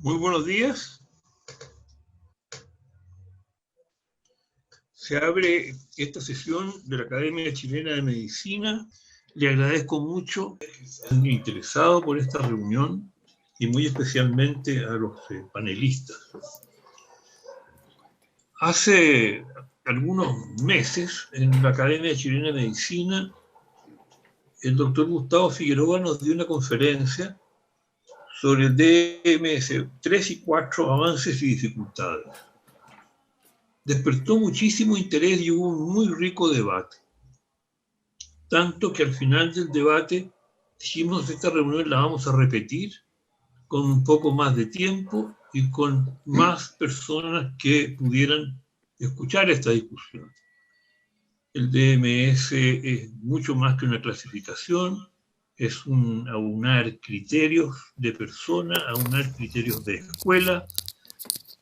Muy buenos días. Se abre esta sesión de la Academia Chilena de Medicina. Le agradezco mucho que estén interesados por esta reunión y muy especialmente a los panelistas. Hace algunos meses en la Academia Chilena de Medicina, el doctor Gustavo Figueroa nos dio una conferencia sobre el DMS 3 y 4, avances y dificultades. Despertó muchísimo interés y hubo un muy rico debate. Tanto que al final del debate dijimos, esta reunión la vamos a repetir con un poco más de tiempo y con más personas que pudieran escuchar esta discusión. El DMS es mucho más que una clasificación, es un aunar criterios de persona, aunar criterios de escuela.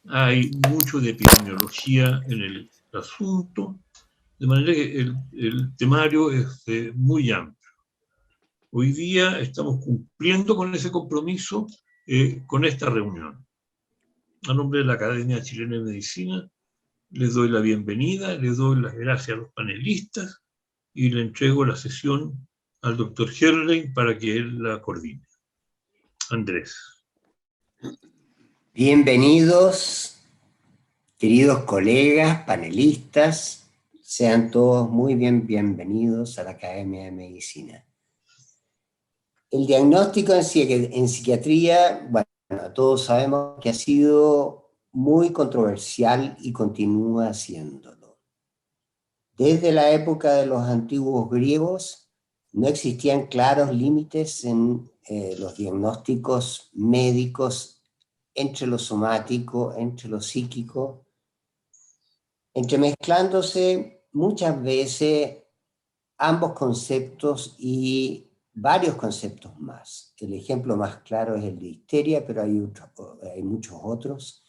Hay mucho de epidemiología en el asunto, de manera que el temario es muy amplio. Hoy día estamos cumpliendo con ese compromiso con esta reunión. A nombre de la Academia Chilena de Medicina, les doy la bienvenida, les doy las gracias a los panelistas y le entrego la sesión al doctor Herrlein para que él la coordine. Andrés. Bienvenidos, queridos colegas, panelistas, sean todos muy bienvenidos a la Academia de Medicina. El diagnóstico en psiquiatría, bueno, todos sabemos que ha sido muy controversial y continúa siéndolo. Desde la época de los antiguos griegos no existían claros límites en los diagnósticos médicos entre lo somático, entre lo psíquico, entremezclándose muchas veces ambos conceptos y varios conceptos más. El ejemplo más claro es el de histeria, pero hay muchos otros,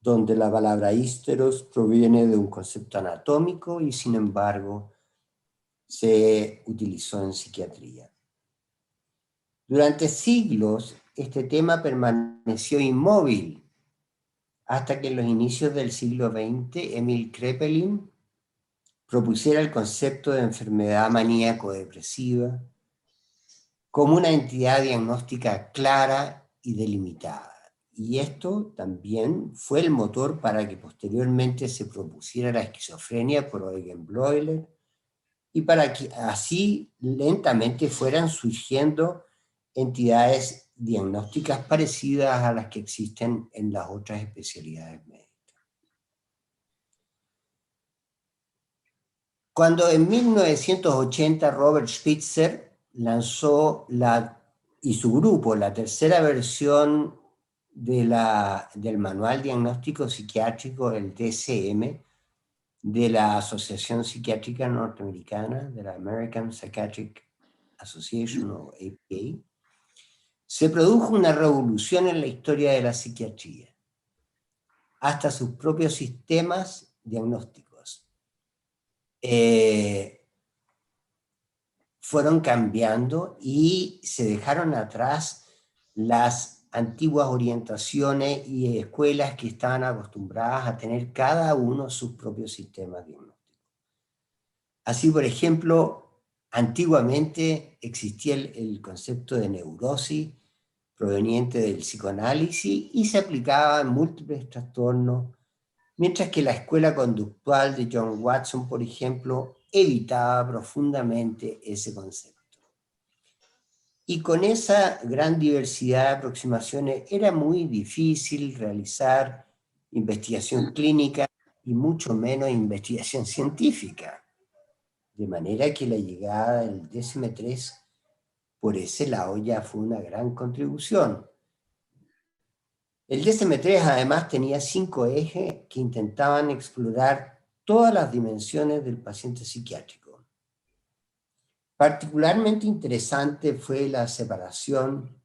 donde la palabra hísteros proviene de un concepto anatómico y sin embargo se utilizó en psiquiatría. Durante siglos este tema permaneció inmóvil, hasta que en los inicios del siglo XX Emil Kraepelin propusiera el concepto de enfermedad maníaco-depresiva como una entidad diagnóstica clara y delimitada. Y esto también fue el motor para que posteriormente se propusiera la esquizofrenia por Eugen Bleuler y para que así lentamente fueran surgiendo entidades diagnósticas parecidas a las que existen en las otras especialidades médicas. Cuando en 1980 Robert Spitzer lanzó y su grupo la tercera versión del Manual Diagnóstico Psiquiátrico, el DSM, de la Asociación Psiquiátrica Norteamericana, de la American Psychiatric Association o APA, se produjo una revolución en la historia de la psiquiatría, hasta sus propios sistemas diagnósticos fueron cambiando y se dejaron atrás las antiguas orientaciones y escuelas que estaban acostumbradas a tener cada uno sus propios sistemas diagnósticos. Así, por ejemplo, antiguamente existía el concepto de neurosis proveniente del psicoanálisis y se aplicaba en múltiples trastornos, mientras que la escuela conductual de John Watson, por ejemplo, evitaba profundamente ese concepto. Y con esa gran diversidad de aproximaciones era muy difícil realizar investigación clínica y mucho menos investigación científica. De manera que la llegada del DSM-3 por ese lado ya fue una gran contribución. El DSM-3 además tenía 5 ejes que intentaban explorar todas las dimensiones del paciente psiquiátrico. Particularmente interesante fue la separación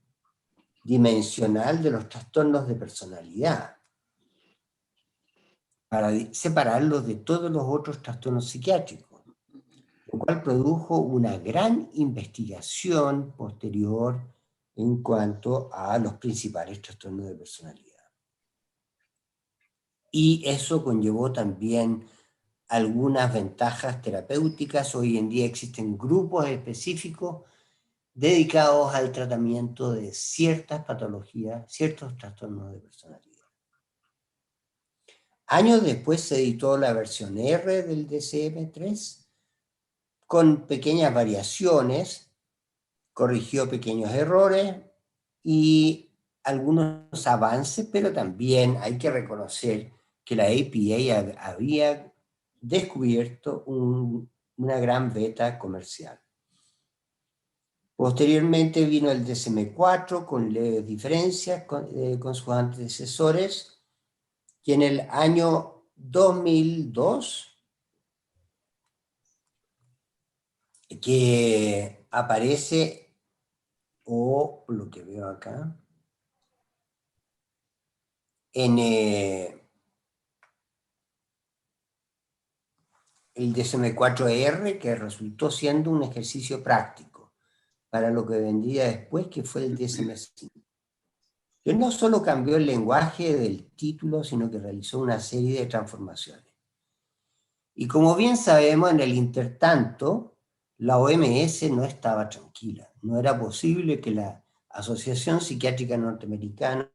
dimensional de los trastornos de personalidad, para separarlos de todos los otros trastornos psiquiátricos, lo cual produjo una gran investigación posterior en cuanto a los principales trastornos de personalidad. Y eso conllevó también algunas ventajas terapéuticas. Hoy en día existen grupos específicos dedicados al tratamiento de ciertas patologías, ciertos trastornos de personalidad. Años después se editó la versión R del DSM-3 con pequeñas variaciones, corrigió pequeños errores y algunos avances, pero también hay que reconocer que la APA había descubierto una gran beta comercial. Posteriormente vino el DSM-4 con leves diferencias con sus antecesores, y en el año 2002 que aparece, o lo que veo acá, en el DSM-4R, que resultó siendo un ejercicio práctico para lo que vendría después, que fue el DSM-5. Que no solo cambió el lenguaje del título, sino que realizó una serie de transformaciones. Y como bien sabemos, en el intertanto, la OMS no estaba tranquila. No era posible que la Asociación Psiquiátrica Norteamericana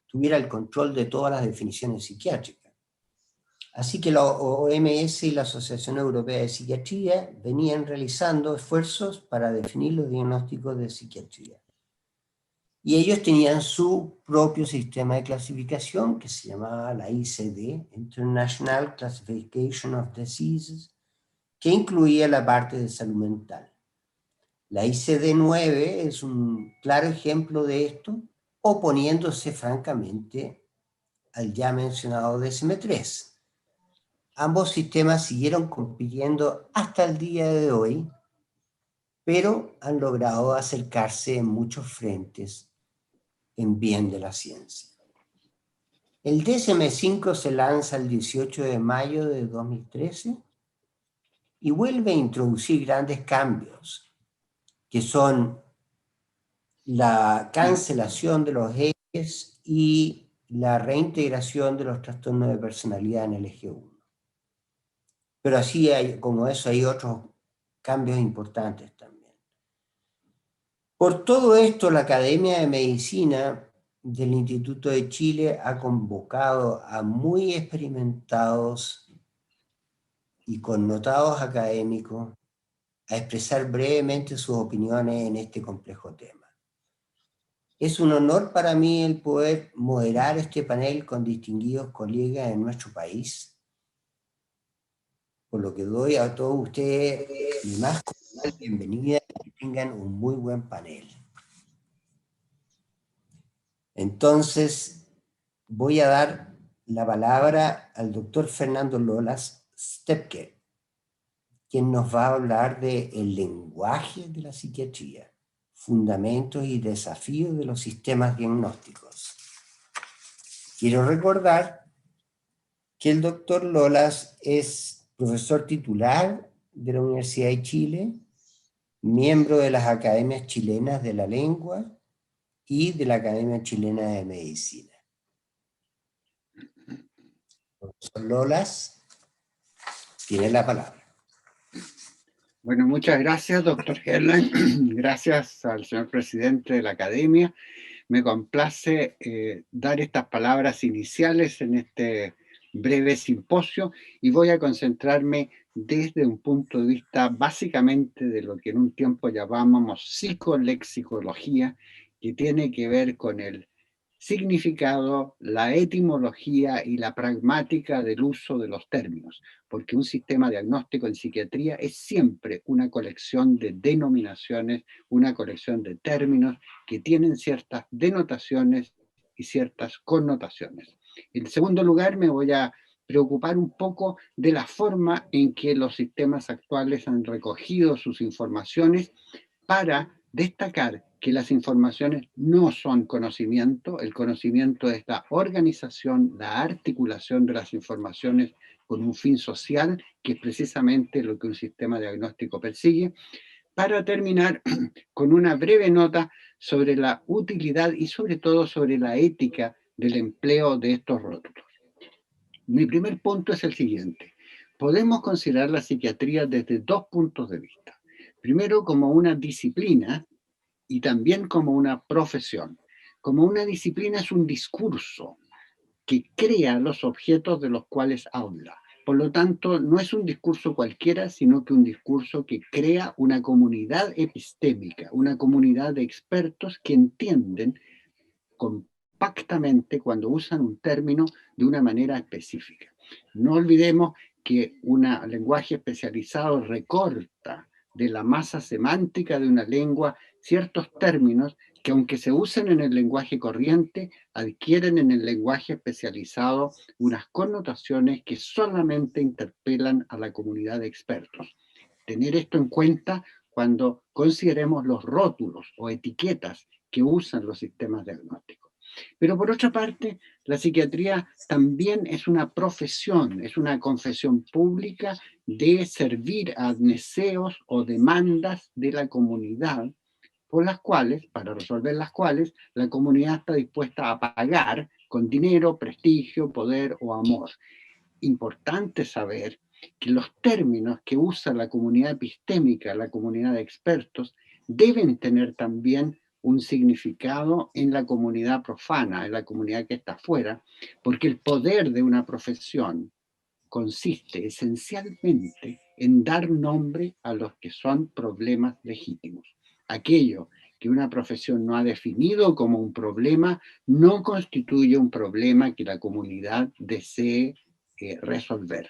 tuviera el control de todas las definiciones psiquiátricas. Así que la OMS y la Asociación Europea de Psiquiatría venían realizando esfuerzos para definir los diagnósticos de psiquiatría. Y ellos tenían su propio sistema de clasificación que se llamaba la ICD, International Classification of Diseases, que incluía la parte de salud mental. La ICD-9 es un claro ejemplo de esto, oponiéndose francamente al ya mencionado DSM-3. Ambos sistemas siguieron compitiendo hasta el día de hoy, pero han logrado acercarse en muchos frentes en bien de la ciencia. El DSM-5 se lanza el 18 de mayo de 2013 y vuelve a introducir grandes cambios, que son la cancelación de los ejes y la reintegración de los trastornos de personalidad en el eje 1. Pero así, como eso, hay otros cambios importantes también. Por todo esto, la Academia de Medicina del Instituto de Chile ha convocado a muy experimentados y connotados académicos a expresar brevemente sus opiniones en este complejo tema. Es un honor para mí el poder moderar este panel con distinguidos colegas en nuestro país, por lo que doy a todos ustedes mi más cordial bienvenida y que tengan un muy buen panel. Entonces, voy a dar la palabra al doctor Fernando Lolas Stepke, quien nos va a hablar del lenguaje de la psiquiatría, fundamentos y desafíos de los sistemas diagnósticos. Quiero recordar que el doctor Lolas es profesor titular de la Universidad de Chile, miembro de las Academias Chilenas de la Lengua y de la Academia Chilena de Medicina. Profesor Lolas, tiene la palabra. Bueno, muchas gracias, doctor Herlein. Gracias al señor presidente de la Academia. Me complace dar estas palabras iniciales en este breve simposio y voy a concentrarme desde un punto de vista básicamente de lo que en un tiempo llamábamos psicolexicología, que tiene que ver con el significado, la etimología y la pragmática del uso de los términos, porque un sistema diagnóstico en psiquiatría es siempre una colección de denominaciones, una colección de términos que tienen ciertas denotaciones y ciertas connotaciones. En segundo lugar, me voy a preocupar un poco de la forma en que los sistemas actuales han recogido sus informaciones para destacar que las informaciones no son conocimiento, el conocimiento es la organización, la articulación de las informaciones con un fin social, que es precisamente lo que un sistema diagnóstico persigue, para terminar con una breve nota sobre la utilidad y sobre todo sobre la ética del empleo de estos rótulos. Mi primer punto es el siguiente. Podemos considerar la psiquiatría desde dos puntos de vista. Primero, como una disciplina y también como una profesión. Como una disciplina es un discurso que crea los objetos de los cuales habla. Por lo tanto, no es un discurso cualquiera, sino que un discurso que crea una comunidad epistémica, una comunidad de expertos que entienden compactamente cuando usan un término de una manera específica. No olvidemos que un lenguaje especializado recorta de la masa semántica de una lengua ciertos términos que, aunque se usen en el lenguaje corriente, adquieren en el lenguaje especializado unas connotaciones que solamente interpelan a la comunidad de expertos. Tener esto en cuenta cuando consideremos los rótulos o etiquetas que usan los sistemas diagnósticos. Pero por otra parte, la psiquiatría también es una profesión, es una confesión pública de servir a deseos o demandas de la comunidad, por las cuales, para resolver las cuales, la comunidad está dispuesta a pagar con dinero, prestigio, poder o amor. Importante saber que los términos que usa la comunidad epistémica, la comunidad de expertos, deben tener también un significado en la comunidad profana, en la comunidad que está afuera, porque el poder de una profesión consiste esencialmente en dar nombre a los que son problemas legítimos. Aquello que una profesión no ha definido como un problema no constituye un problema que la comunidad desee resolver.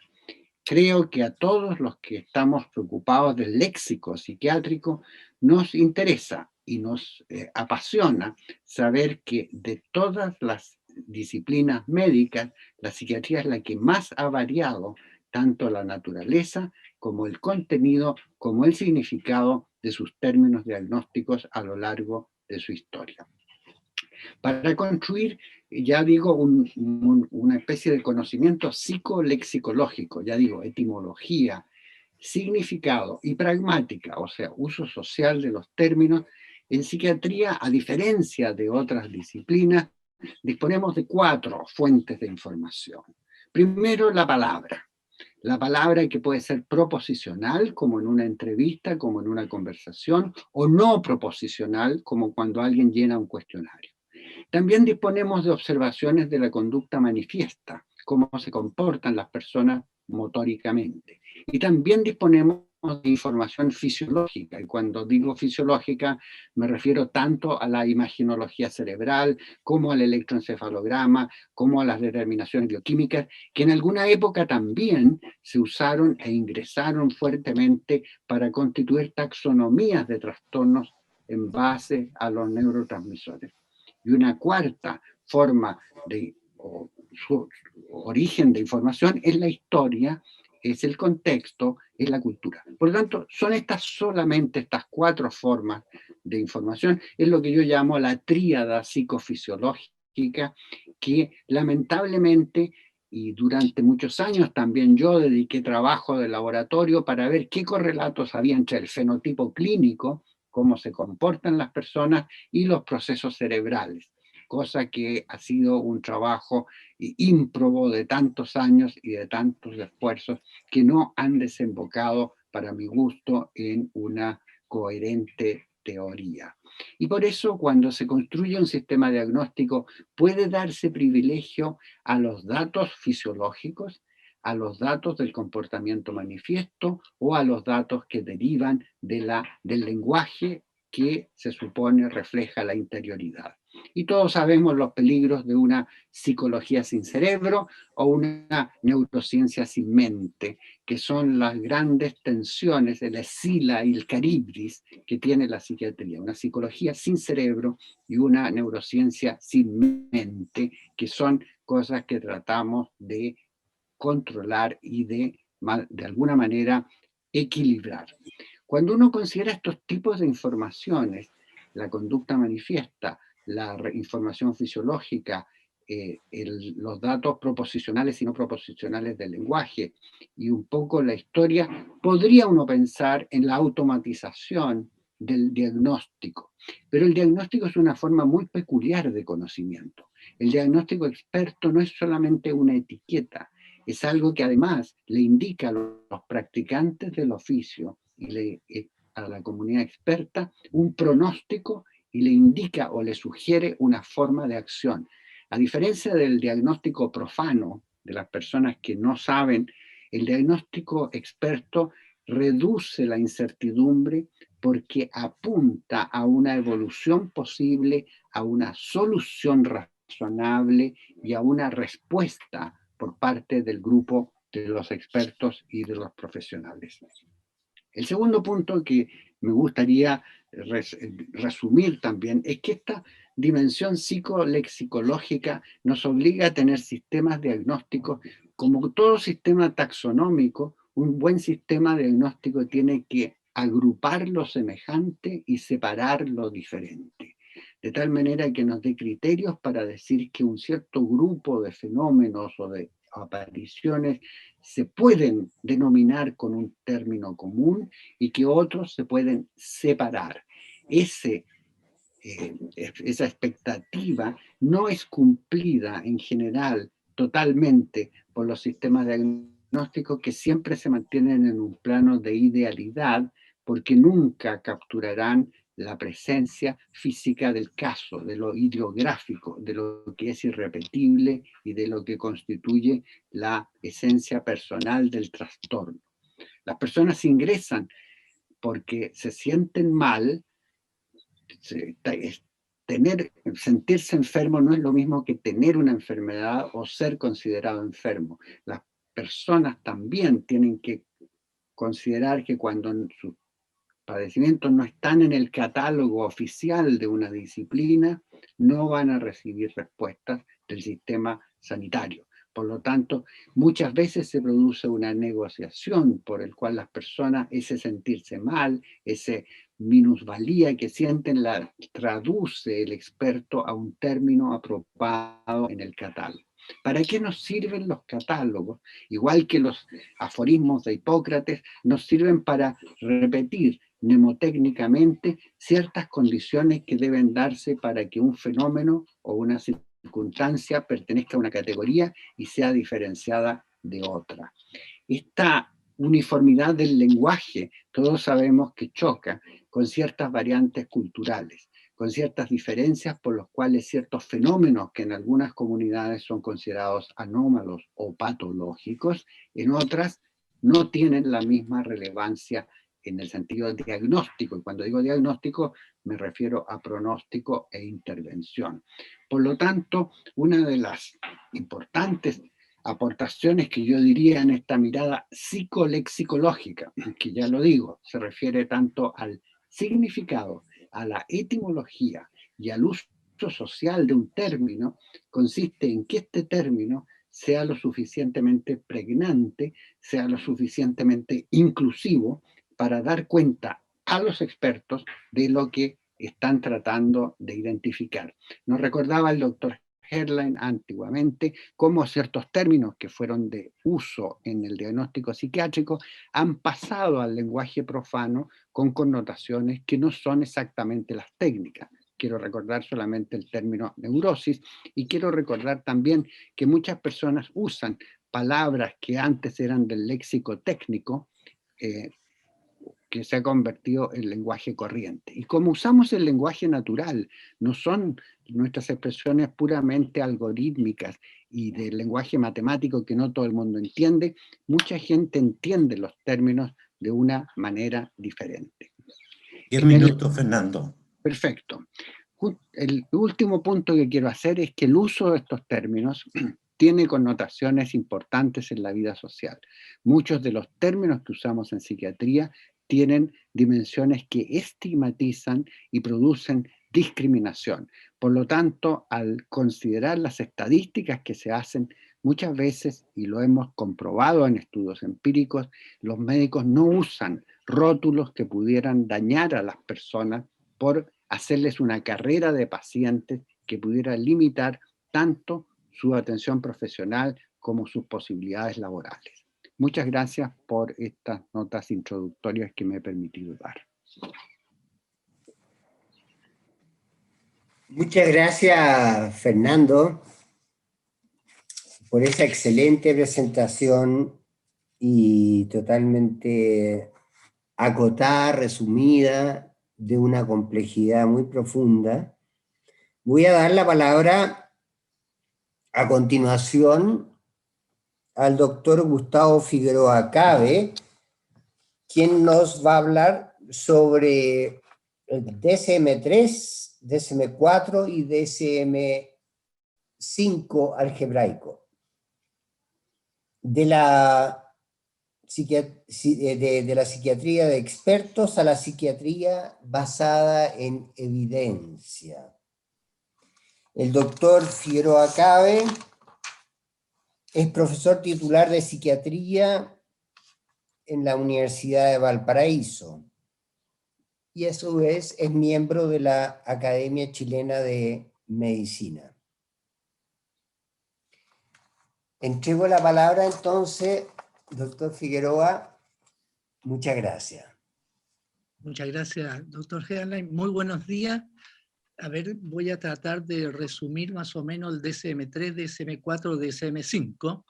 Creo que a todos los que estamos preocupados del léxico psiquiátrico nos interesa y nos apasiona saber que de todas las disciplinas médicas, la psiquiatría es la que más ha variado tanto la naturaleza como el contenido, como el significado de sus términos diagnósticos a lo largo de su historia. Para construir, ya digo, una especie de conocimiento psicolexicológico, ya digo, etimología, significado y pragmática, o sea, uso social de los términos, en psiquiatría, a diferencia de otras disciplinas, disponemos de 4 fuentes de información. Primero, la palabra. La palabra que puede ser proposicional, como en una entrevista, como en una conversación, o no proposicional, como cuando alguien llena un cuestionario. También disponemos de observaciones de la conducta manifiesta, cómo se comportan las personas motóricamente. Y también disponemos de información fisiológica, y cuando digo fisiológica me refiero tanto a la imagenología cerebral, como al electroencefalograma, como a las determinaciones bioquímicas, que en alguna época también se usaron e ingresaron fuertemente para constituir taxonomías de trastornos en base a los neurotransmisores. Y una cuarta forma de su origen de información es la historia, es el contexto, es la cultura. Por lo tanto, son solamente estas 4 formas de información, es lo que yo llamo la tríada psicofisiológica, que lamentablemente, y durante muchos años también yo dediqué trabajo de laboratorio para ver qué correlatos había entre el fenotipo clínico, cómo se comportan las personas, y los procesos cerebrales, cosa que ha sido un trabajo ímprobo de tantos años y de tantos esfuerzos que no han desembocado, para mi gusto, en una coherente teoría. Y por eso, cuando se construye un sistema diagnóstico, puede darse privilegio a los datos fisiológicos, a los datos del comportamiento manifiesto o a los datos que derivan del lenguaje que se supone refleja la interioridad. Y todos sabemos los peligros de una psicología sin cerebro o una neurociencia sin mente, que son las grandes tensiones, el Escila y el Caribdis que tiene la psiquiatría. Una psicología sin cerebro y una neurociencia sin mente, que son cosas que tratamos de controlar y de alguna manera equilibrar. Cuando uno considera estos tipos de informaciones, la conducta manifiesta, la información fisiológica, los datos proposicionales y no proposicionales del lenguaje, y un poco la historia, podría uno pensar en la automatización del diagnóstico. Pero el diagnóstico es una forma muy peculiar de conocimiento. El diagnóstico experto no es solamente una etiqueta, es algo que además le indica a los practicantes del oficio y a la comunidad experta un pronóstico, y le indica o le sugiere una forma de acción. A diferencia del diagnóstico profano, de las personas que no saben, el diagnóstico experto reduce la incertidumbre porque apunta a una evolución posible, a una solución razonable y a una respuesta por parte del grupo de los expertos y de los profesionales. El segundo punto que me gustaría resumir también es que esta dimensión psicolexicológica nos obliga a tener sistemas diagnósticos. Como todo sistema taxonómico, un buen sistema diagnóstico tiene que agrupar lo semejante y separar lo diferente, de tal manera que nos dé criterios para decir que un cierto grupo de fenómenos o de apariciones se pueden denominar con un término común y que otros se pueden separar. Esa expectativa no es cumplida en general totalmente por los sistemas diagnósticos, que siempre se mantienen en un plano de idealidad porque nunca capturarán la presencia física del caso, de lo ideográfico, de lo que es irrepetible y de lo que constituye la esencia personal del trastorno. Las personas ingresan porque se sienten mal. Sentirse enfermo no es lo mismo que tener una enfermedad o ser considerado enfermo. Las personas también tienen que considerar que cuando sus padecimientos no están en el catálogo oficial de una disciplina, no van a recibir respuestas del sistema sanitario. Por lo tanto, muchas veces se produce una negociación por el cual las personas, ese sentirse mal, ese minusvalía que sienten, la traduce el experto a un término apropiado en el catálogo. ¿Para qué nos sirven los catálogos? Igual que los aforismos de Hipócrates, nos sirven para repetir mnemotécnicamente ciertas condiciones que deben darse para que un fenómeno o una circunstancia pertenezca a una categoría y sea diferenciada de otra. Esta uniformidad del lenguaje, todos sabemos que choca con ciertas variantes culturales, con ciertas diferencias por las cuales ciertos fenómenos que en algunas comunidades son considerados anómalos o patológicos, en otras no tienen la misma relevancia en el sentido diagnóstico. Y cuando digo diagnóstico, me refiero a pronóstico e intervención. Por lo tanto, una de las importantes aportaciones que yo diría en esta mirada psicolexicológica, que ya lo digo, se refiere tanto al significado, a la etimología y al uso social de un término, consiste en que este término sea lo suficientemente pregnante, sea lo suficientemente inclusivo para dar cuenta a los expertos de lo que están tratando de identificar. Nos recordaba el doctor Herrlein antiguamente cómo ciertos términos que fueron de uso en el diagnóstico psiquiátrico han pasado al lenguaje profano con connotaciones que no son exactamente las técnicas. Quiero recordar solamente el término neurosis y quiero recordar también que muchas personas usan palabras que antes eran del léxico técnico, que se ha convertido en lenguaje corriente. Y como usamos el lenguaje natural, no son nuestras expresiones puramente algorítmicas y del lenguaje matemático que no todo el mundo entiende, mucha gente entiende los términos de una manera diferente. 10 minutos, Fernando. Perfecto. El último punto que quiero hacer es que el uso de estos términos tiene connotaciones importantes en la vida social. Muchos de los términos que usamos en psiquiatría tienen dimensiones que estigmatizan y producen discriminación. Por lo tanto, al considerar las estadísticas que se hacen, muchas veces, y lo hemos comprobado en estudios empíricos, los médicos no usan rótulos que pudieran dañar a las personas por hacerles una carrera de pacientes que pudiera limitar tanto su atención profesional como sus posibilidades laborales. Muchas gracias por estas notas introductorias que me he permitido dar. Muchas gracias, Fernando, por esa excelente presentación y totalmente acotada, resumida, de una complejidad muy profunda. Voy a dar la palabra a continuación al doctor Gustavo Figueroa Cabe, quien nos va a hablar sobre el DSM-3, DSM-4 y DSM-5 algebraico, de la psiquiatría de expertos a la psiquiatría basada en evidencia. El doctor Figueroa Cabe es profesor titular de psiquiatría en la Universidad de Valparaíso y a su vez es miembro de la Academia Chilena de Medicina. Entrego la palabra entonces, doctor Figueroa. Muchas gracias. Muchas gracias, doctor Herrlein. Muy buenos días. A ver, voy a tratar de resumir más o menos el DSM-3, DSM-4, DSM-5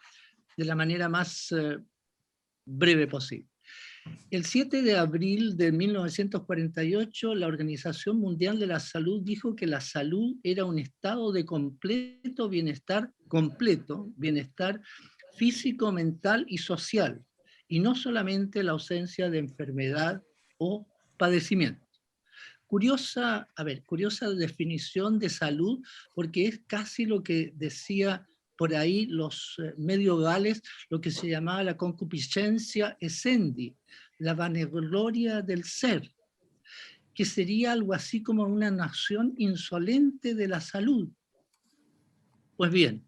de la manera más breve posible. El 7 de abril de 1948, la Organización Mundial de la Salud dijo que la salud era un estado de completo bienestar físico, mental y social, y no solamente la ausencia de enfermedad o padecimiento. Curiosa definición de salud, porque es casi lo que decía por ahí los medievales, lo que se llamaba la concupiscencia essendi, la vanagloria del ser, que sería algo así como una nación insolente de la salud. Pues bien,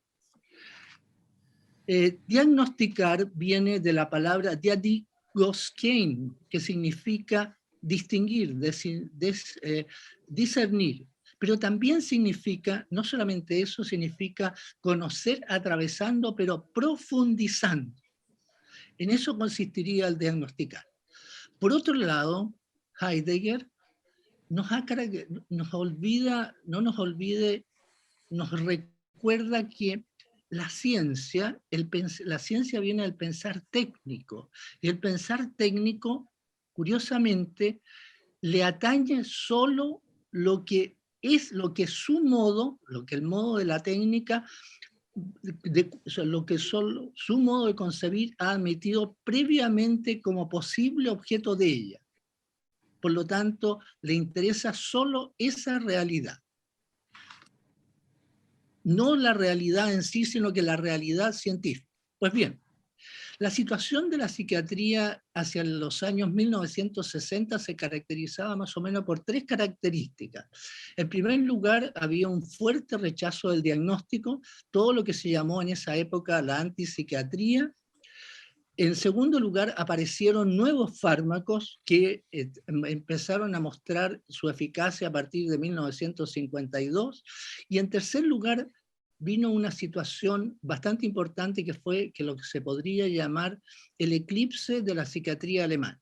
diagnosticar viene de la palabra diagnoskein, que significa distinguir, discernir, pero también significa, no solamente eso, significa conocer atravesando, pero profundizando. En eso consistiría el diagnosticar. Por otro lado, Heidegger nos recuerda que la ciencia viene del pensar técnico, y el pensar técnico, curiosamente, le atañe solo lo que es el modo de la técnica o sea, lo que solo su modo de concebir ha admitido previamente como posible objeto de ella. Por lo tanto, le interesa solo esa realidad. No la realidad en sí, sino que la realidad científica. Pues bien, la situación de la psiquiatría hacia los años 1960 se caracterizaba más o menos por tres características. En primer lugar, había un fuerte rechazo del diagnóstico, todo lo que se llamó en esa época la antipsiquiatría. En segundo lugar, aparecieron nuevos fármacos que empezaron a mostrar su eficacia a partir de 1952. Y en tercer lugar, vino una situación bastante importante que fue lo que se podría llamar el eclipse de la psiquiatría alemana.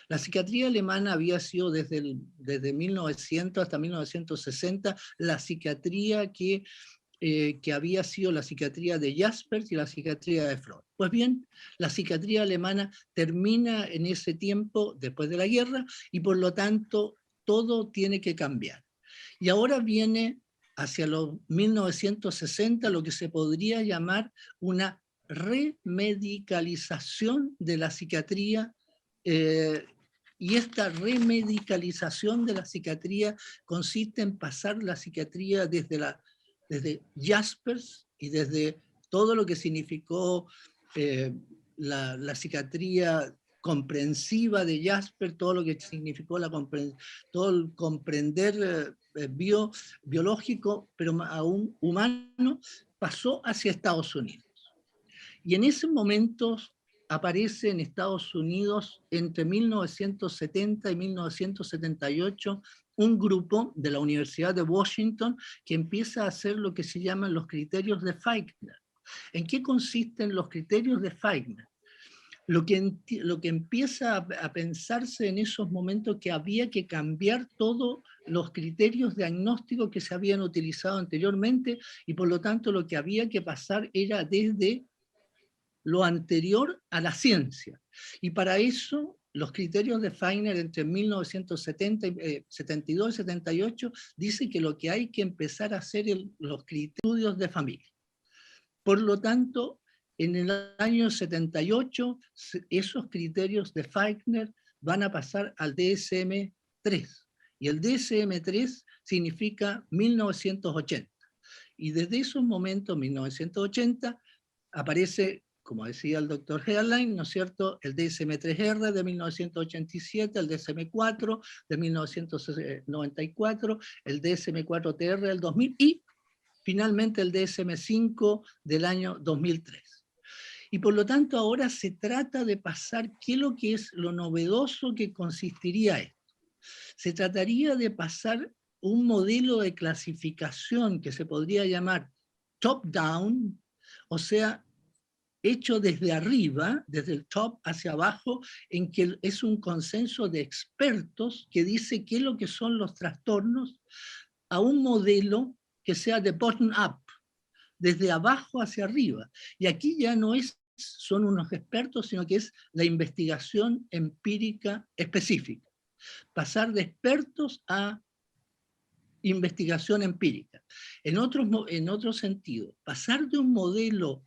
La psiquiatría alemana había sido desde 1900 hasta 1960 la psiquiatría que había sido la psiquiatría de Jaspers y la psiquiatría de Freud. Pues bien, la psiquiatría alemana termina en ese tiempo, después de la guerra, y por lo tanto todo tiene que cambiar. Y ahora viene hacia los 1960 lo que se podría llamar una remedicalización de la psiquiatría, y esta remedicalización de la psiquiatría consiste en pasar la psiquiatría desde Jaspers y desde todo lo que significó la psiquiatría comprensiva de Jasper, todo lo que significó todo el comprender biológico, pero aún humano, pasó hacia Estados Unidos. Y en ese momento aparece en Estados Unidos, entre 1970 y 1978, un grupo de la Universidad de Washington que empieza a hacer lo que se llaman los criterios de Feichner. ¿En qué consisten los criterios de Feichner? Lo que empieza a pensarse en esos momentos que había que cambiar todos los criterios diagnósticos que se habían utilizado anteriormente, y por lo tanto lo que había que pasar era desde lo anterior a la ciencia. Y para eso los criterios de Feichner entre 1972 y 78 dicen que lo que hay que empezar a hacer es los estudios de familia. Por lo tanto, en el año 78, esos criterios de Feichner van a pasar al DSM-3. Y el DSM-3 significa 1980. Y desde esos momentos, 1980, aparece, como decía el doctor Herrlein, ¿no es cierto?, el DSM-3R de 1987, el DSM-4 de 1994, el DSM-4TR del 2000 y finalmente el DSM-5 del año 2003. Y por lo tanto ahora se trata de pasar qué es lo que es lo novedoso que consistiría esto. Se trataría de pasar un modelo de clasificación que se podría llamar top-down, o sea, hecho desde arriba, desde el top hacia abajo, en que es un consenso de expertos que dice qué es lo que son los trastornos, a un modelo que sea de bottom-up, desde abajo hacia arriba. Y aquí ya no son unos expertos, sino que es la investigación empírica específica. Pasar de expertos a investigación empírica. En otro sentido, pasar de un modelo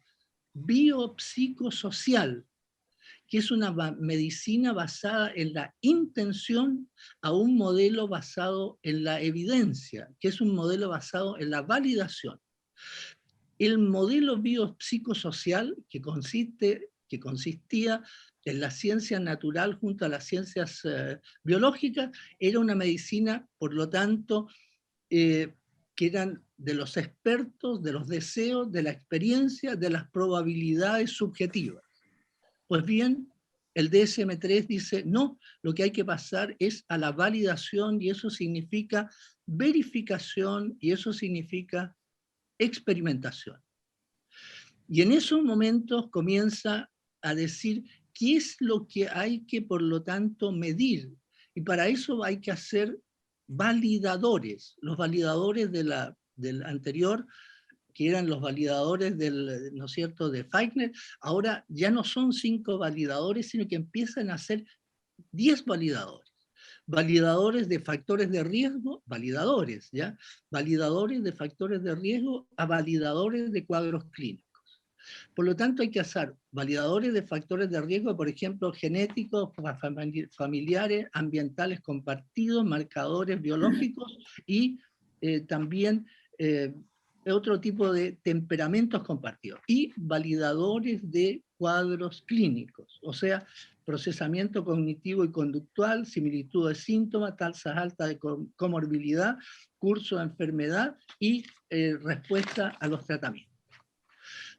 biopsicosocial, que es una medicina basada en la intención, a un modelo basado en la evidencia, que es un modelo basado en la validación. El modelo biopsicosocial, que consistía en la ciencia natural junto a las ciencias biológicas, era una medicina, por lo tanto, que eran de los expertos, de los deseos, de la experiencia, de las probabilidades subjetivas. Pues bien, el DSM-3 dice, no, lo que hay que pasar es a la validación, y eso significa verificación, y eso significa experimentación. Y en esos momentos comienza a decir qué es lo que hay que, por lo tanto, medir. Y para eso hay que hacer validadores. Los validadores del anterior, que eran los validadores ¿no es cierto?, de Feichner, ahora ya no son 5 validadores, sino que empiezan a ser 10 validadores. validadores de factores de riesgo, validadores, ¿ya? Validadores de factores de riesgo a validadores de cuadros clínicos. Por lo tanto, hay que hacer validadores de factores de riesgo, por ejemplo, genéticos, familiares, ambientales compartidos, marcadores biológicos y también otro tipo de temperamentos compartidos. Y validadores de cuadros clínicos, o sea, procesamiento cognitivo y conductual, similitud de síntomas, tasas altas de comorbilidad, curso de enfermedad y respuesta a los tratamientos.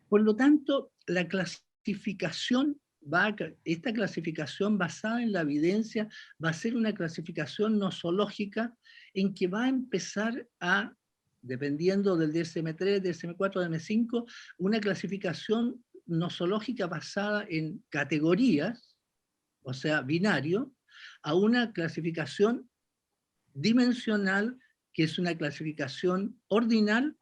Por lo tanto, la clasificación esta clasificación basada en la evidencia va a ser una clasificación nosológica en que va a empezar a, dependiendo del DSM-3, DSM-4, DSM-5, una clasificación nosológica basada en categorías, o sea, binario, a una clasificación dimensional, que es una clasificación ordinal,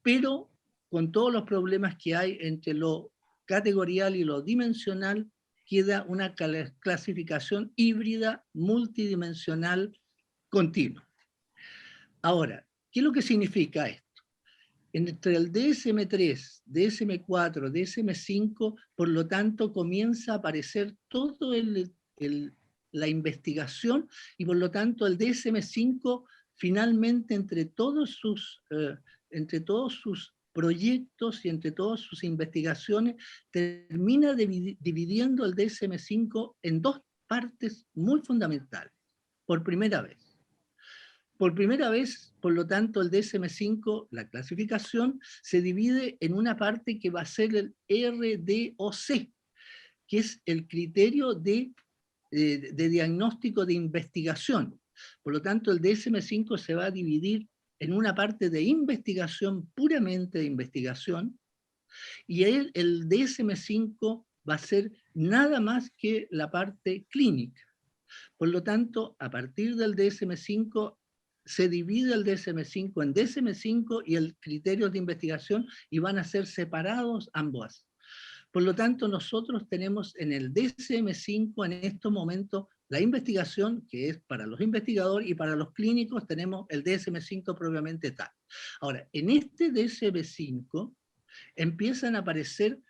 pero con todos los problemas que hay entre lo categorial y lo dimensional, queda una clasificación híbrida multidimensional continua. Ahora, ¿qué es lo que significa esto? Entre el DSM-3, DSM-4, DSM-5, por lo tanto, comienza a aparecer todo la investigación, y por lo tanto el DSM-5 finalmente entre todos sus proyectos y entre todas sus investigaciones, termina dividiendo el DSM-5 en dos partes muy fundamentales, por primera vez. Por primera vez, por lo tanto, el DSM-5, la clasificación, se divide en una parte que va a ser el RDOC, que es el criterio de diagnóstico de investigación. Por lo tanto, el DSM-5 se va a dividir en una parte de investigación, puramente de investigación, y el DSM-5 va a ser nada más que la parte clínica. Por lo tanto, a partir del DSM-5, se divide el DSM-5 en DSM-5 y el criterio de investigación, y van a ser separados ambos. Por lo tanto, nosotros tenemos en el DSM-5 en estos momentos la investigación, que es para los investigadores, y para los clínicos tenemos el DSM-5 propiamente tal. Ahora, en este DSM-5 empiezan a aparecer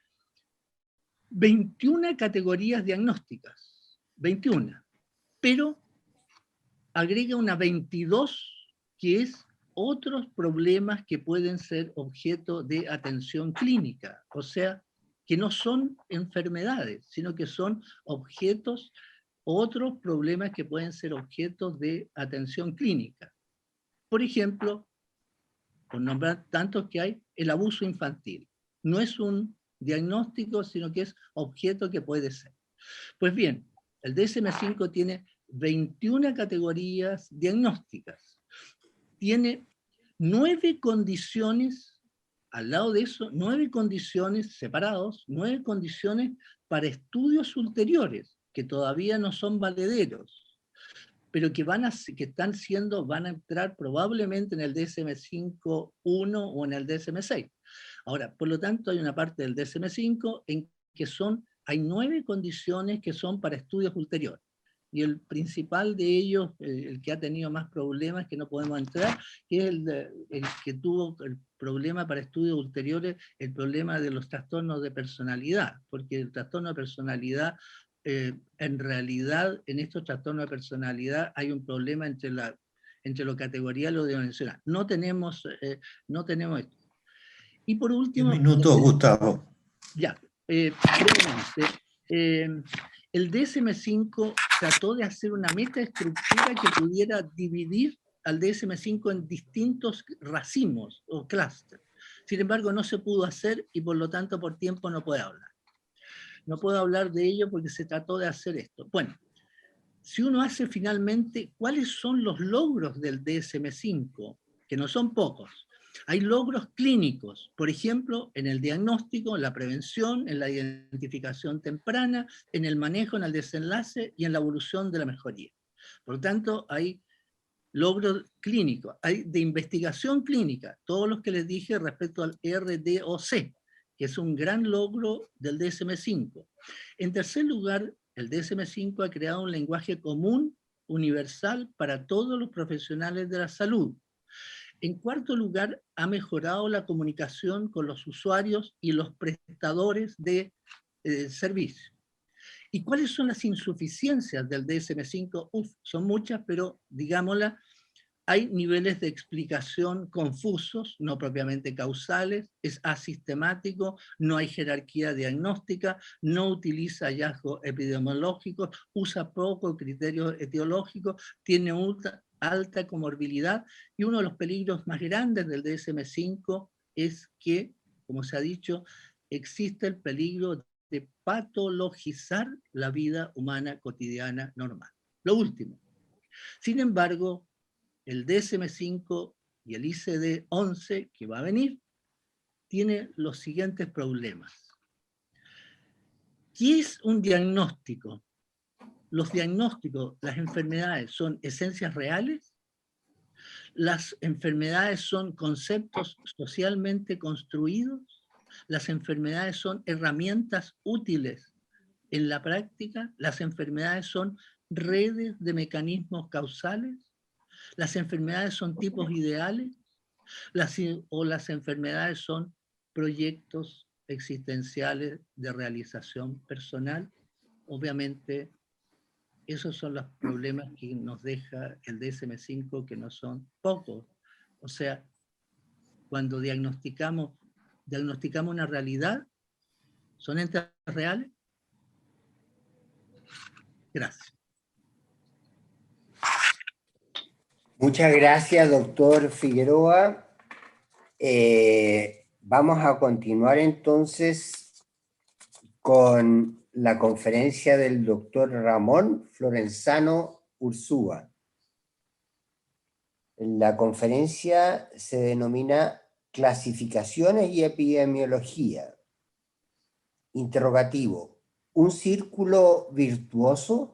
21 categorías diagnósticas, 21, pero agrega una 22 que es otros problemas que pueden ser objeto de atención clínica, o sea, que no son enfermedades, sino que son objetos, otros problemas que pueden ser objetos de atención clínica. Por ejemplo, por nombrar tantos que hay, el abuso infantil. No es un diagnóstico, sino que es objeto que puede ser. Pues bien, el DSM-5 tiene 21 categorías diagnósticas. Tiene 9 condiciones, al lado de eso, 9 condiciones separados, 9 condiciones para estudios ulteriores, que todavía no son valederos, pero que van a entrar probablemente en el DSM-5 1 o en el DSM-6. Ahora, por lo tanto, hay una parte del DSM-5 en que hay 9 condiciones que son para estudios ulteriores. Y el principal de ellos, el que ha tenido más problemas, que no podemos entrar, que es el que tuvo el problema para estudios ulteriores, el problema de los trastornos de personalidad, porque el trastorno de personalidad, en realidad, en estos trastornos de personalidad hay un problema entre lo categorial y lo dimensional. No tenemos esto. Y por último... 10 minutos, Gustavo. Ya, brevemente. El DSM-5 trató de hacer una metaestructura que pudiera dividir al DSM-5 en distintos racimos o clústeres. Sin embargo, no se pudo hacer y por lo tanto por tiempo no puedo hablar. No puedo hablar de ello porque se trató de hacer esto. Bueno, si uno hace finalmente, ¿cuáles son los logros del DSM-5? Que no son pocos. Hay logros clínicos, por ejemplo, en el diagnóstico, en la prevención, en la identificación temprana, en el manejo, en el desenlace y en la evolución de la mejoría. Por lo tanto, hay logros clínicos, hay de investigación clínica, todos los que les dije respecto al RDOC, que es un gran logro del DSM-5. En tercer lugar, el DSM-5 ha creado un lenguaje común universal para todos los profesionales de la salud. En cuarto lugar, ha mejorado la comunicación con los usuarios y los prestadores de servicio. ¿Y cuáles son las insuficiencias del DSM-5? Son muchas, pero digámoslas, hay niveles de explicación confusos, no propiamente causales, es asistemático, no hay jerarquía diagnóstica, no utiliza hallazgos epidemiológicos, usa poco criterios etiológicos, tiene alta comorbilidad, y uno de los peligros más grandes del DSM-5 es que, como se ha dicho, existe el peligro de patologizar la vida humana cotidiana normal. Lo último. Sin embargo, el DSM-5 y el ICD-11 que va a venir tiene los siguientes problemas. ¿Qué es un diagnóstico? Los diagnósticos, las enfermedades son esencias reales. Las enfermedades son conceptos socialmente construidos. Las enfermedades son herramientas útiles en la práctica. Las enfermedades son redes de mecanismos causales. Las enfermedades son tipos ideales, o las enfermedades son proyectos existenciales de realización personal. Obviamente, esos son los problemas que nos deja el DSM-5, que no son pocos. O sea, cuando diagnosticamos una realidad, ¿son entes reales? Gracias. Muchas gracias, doctor Figueroa. Vamos a continuar entonces con la conferencia del doctor Ramón Florenzano Urzúa. La conferencia se denomina Clasificaciones y Epidemiología. Interrogativo: ¿un círculo virtuoso?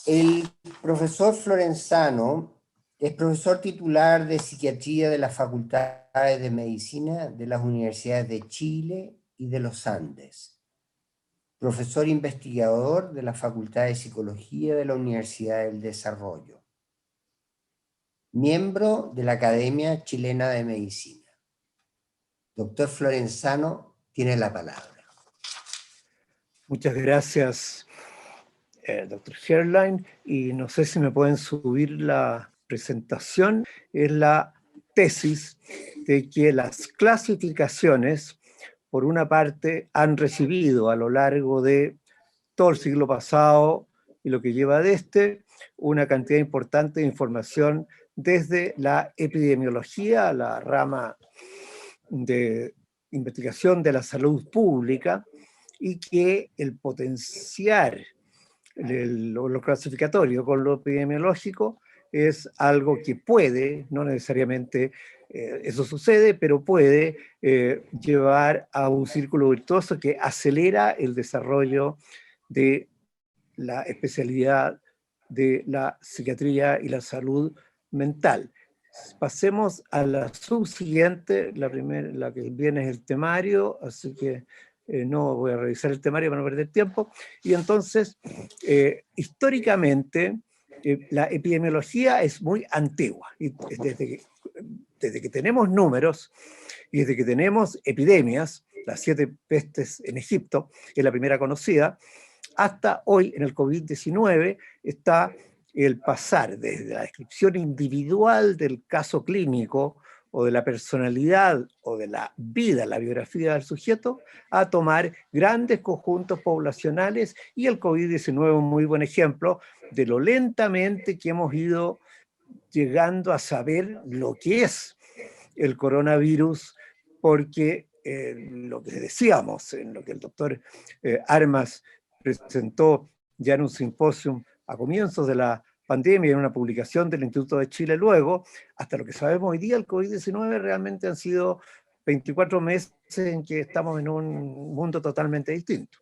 El profesor Florenzano es profesor titular de Psiquiatría de las Facultades de Medicina de las Universidades de Chile y de los Andes. Profesor investigador de la Facultad de Psicología de la Universidad del Desarrollo. Miembro de la Academia Chilena de Medicina. Doctor Florenzano, tiene la palabra. Muchas gracias, doctor Herrlein, y no sé si me pueden subir la presentación. Es la tesis de que las clasificaciones, por una parte, han recibido a lo largo de todo el siglo pasado y lo que lleva de una cantidad importante de información desde la epidemiología, la rama de investigación de la salud pública, y que el potenciar lo clasificatorio con lo epidemiológico es algo que puede, no necesariamente eso sucede, pero puede llevar a un círculo virtuoso que acelera el desarrollo de la especialidad de la psiquiatría y la salud mental. Pasemos a la subsiguiente, la que viene es el temario, así que no voy a revisar el temario para no perder tiempo. Y entonces, históricamente, la epidemiología es muy antigua. Y desde que tenemos números y desde que tenemos epidemias, las 7 pestes en Egipto, que es la primera conocida, hasta hoy en el COVID-19 está el pasar desde la descripción individual del caso clínico o de la personalidad o de la vida, la biografía del sujeto, a tomar grandes conjuntos poblacionales, y el COVID-19 es un muy buen ejemplo de lo lentamente que hemos ido llegando a saber lo que es el coronavirus, porque lo que decíamos, en lo que el doctor Armas presentó ya en un simposio a comienzos de la pandemia, en una publicación del Instituto de Chile luego, hasta lo que sabemos hoy día, el COVID-19 realmente han sido 24 meses en que estamos en un mundo totalmente distinto.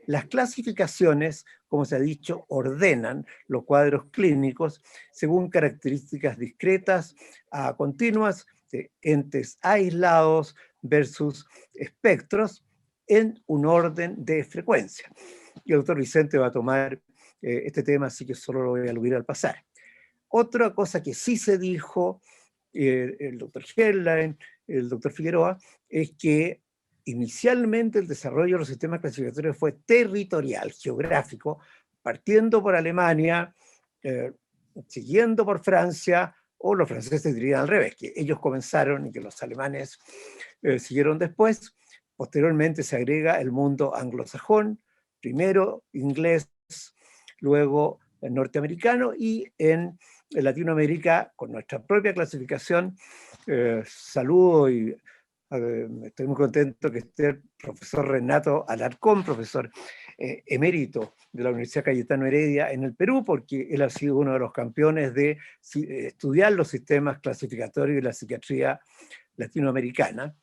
Las clasificaciones, como se ha dicho, ordenan los cuadros clínicos según características discretas a continuas de entes aislados versus espectros en un orden de frecuencia. Y el doctor Vicente va a tomar este tema sí que solo lo voy a aludir al pasar. Otra cosa que sí se dijo, el doctor Herlein, el doctor Figueroa, es que inicialmente el desarrollo de los sistemas clasificatorios fue territorial, geográfico, partiendo por Alemania, siguiendo por Francia, o los franceses dirían al revés, que ellos comenzaron y que los alemanes siguieron después. Posteriormente se agrega el mundo anglosajón, primero inglés, luego norteamericano, y en Latinoamérica, con nuestra propia clasificación. Saludo y estoy muy contento que esté el profesor Renato Alarcón, profesor emérito de la Universidad Cayetano Heredia en el Perú, porque él ha sido uno de los campeones de estudiar los sistemas clasificatorios de la psiquiatría latinoamericana.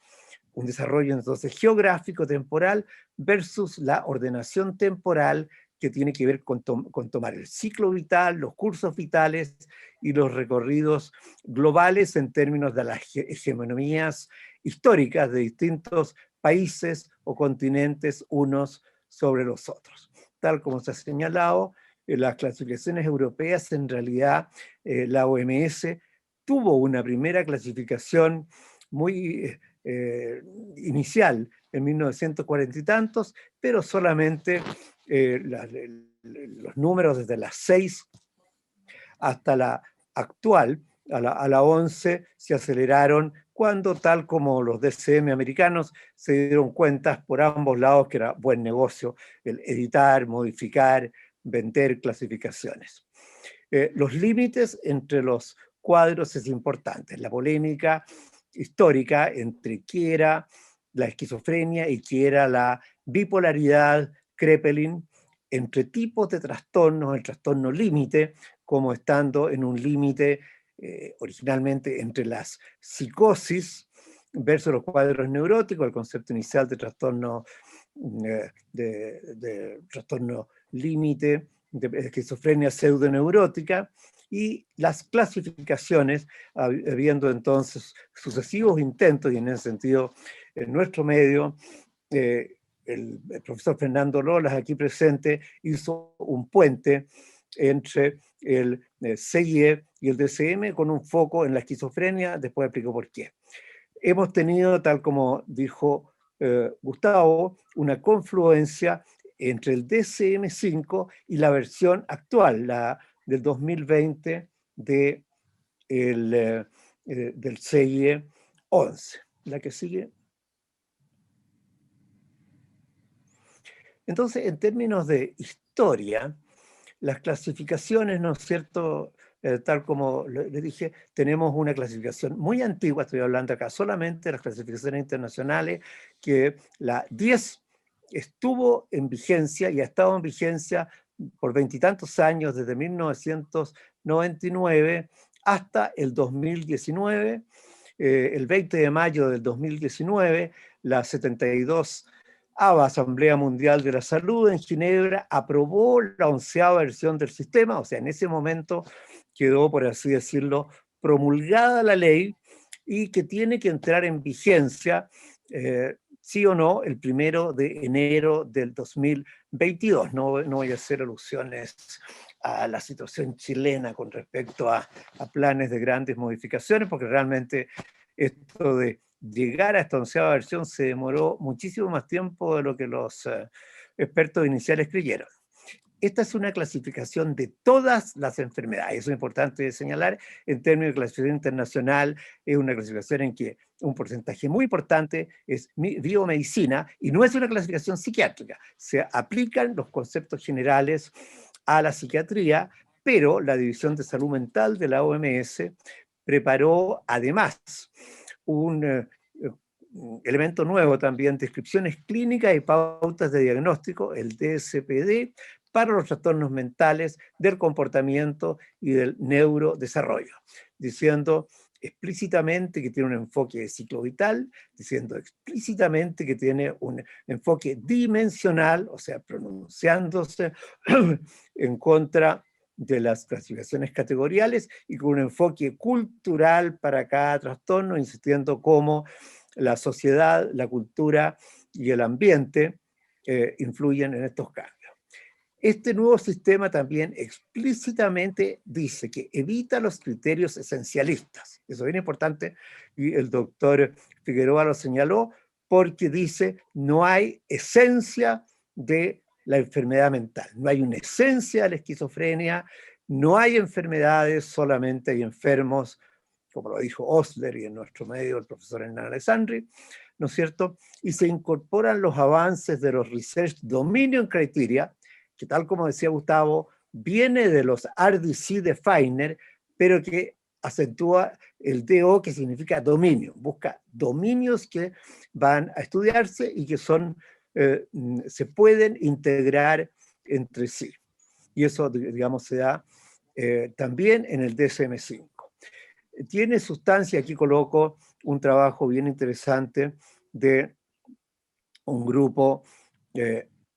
Un desarrollo entonces geográfico temporal versus la ordenación temporal, que tiene que ver con tomar el ciclo vital, los cursos vitales y los recorridos globales en términos de las hegemonías históricas de distintos países o continentes unos sobre los otros. Tal como se ha señalado, las clasificaciones europeas, en realidad la OMS tuvo una primera clasificación muy inicial en 1940 y tantos, pero solamente los números desde las 6 hasta la actual, a la 11, se aceleraron cuando, tal como los DCM americanos, se dieron cuenta por ambos lados que era buen negocio el editar, modificar, vender clasificaciones. Los límites entre los cuadros es importante. La polémica histórica entre qué era la esquizofrenia y qué era la bipolaridad Kraepelin, entre tipos de trastornos, el trastorno límite, como estando en un límite originalmente entre las psicosis versus los cuadros neuróticos, el concepto inicial de trastorno, de trastorno límite, de esquizofrenia pseudoneurótica, y las clasificaciones, habiendo entonces sucesivos intentos, y en ese sentido, en nuestro medio, el profesor Fernando Lolas, aquí presente, hizo un puente entre el CIE y el DCM con un foco en la esquizofrenia. Después explico por qué. Hemos tenido, tal como dijo Gustavo, una confluencia entre el DCM-5 y la versión actual, la del 2020 del CIE 11. La que sigue. Entonces, en términos de historia, las clasificaciones, ¿no es cierto? Tal como les dije, tenemos una clasificación muy antigua, estoy hablando acá solamente de las clasificaciones internacionales, que la 10 estuvo en vigencia y ha estado en vigencia por veintitantos años, desde 1999 hasta el 2019. El 20 de mayo del 2019, la 72 Asamblea Mundial de la Salud en Ginebra aprobó la 11ª versión del sistema, o sea, en ese momento quedó, por así decirlo, promulgada la ley, y que tiene que entrar en vigencia, sí o no, el 1 de enero del 2022. No voy a hacer alusiones a la situación chilena con respecto a planes de grandes modificaciones, porque realmente esto de llegar a esta 11ª versión se demoró muchísimo más tiempo de lo que los expertos iniciales creyeron. Esta es una clasificación de todas las enfermedades, eso es importante señalar. En términos de clasificación internacional, es una clasificación en que un porcentaje muy importante es biomedicina, y no es una clasificación psiquiátrica. Se aplican los conceptos generales a la psiquiatría, pero la División de Salud Mental de la OMS preparó además un elemento nuevo también, descripciones clínicas y pautas de diagnóstico, el DSPD, para los trastornos mentales del comportamiento y del neurodesarrollo, diciendo explícitamente que tiene un enfoque de ciclo vital, diciendo explícitamente que tiene un enfoque dimensional, o sea, pronunciándose en contra de las clasificaciones categoriales, y con un enfoque cultural para cada trastorno, insistiendo cómo la sociedad, la cultura y el ambiente influyen en estos cambios. Este nuevo sistema también explícitamente dice que evita los criterios esencialistas. Eso es bien importante y el doctor Figueroa lo señaló porque dice no hay esencia de la enfermedad mental, no hay una esencia de la esquizofrenia, no hay enfermedades, solamente hay enfermos, como lo dijo Osler y en nuestro medio el profesor Hernán Alessandri, ¿no es cierto? Y se incorporan los avances de los Research Dominion Criteria, que tal como decía Gustavo, viene de los RDC de Feiner, pero que acentúa el DO, que significa dominio, busca dominios que van a estudiarse y que son, se pueden integrar entre sí. Y eso, digamos, se da también en el DSM-5. Tiene sustancia, aquí coloco un trabajo bien interesante de un grupo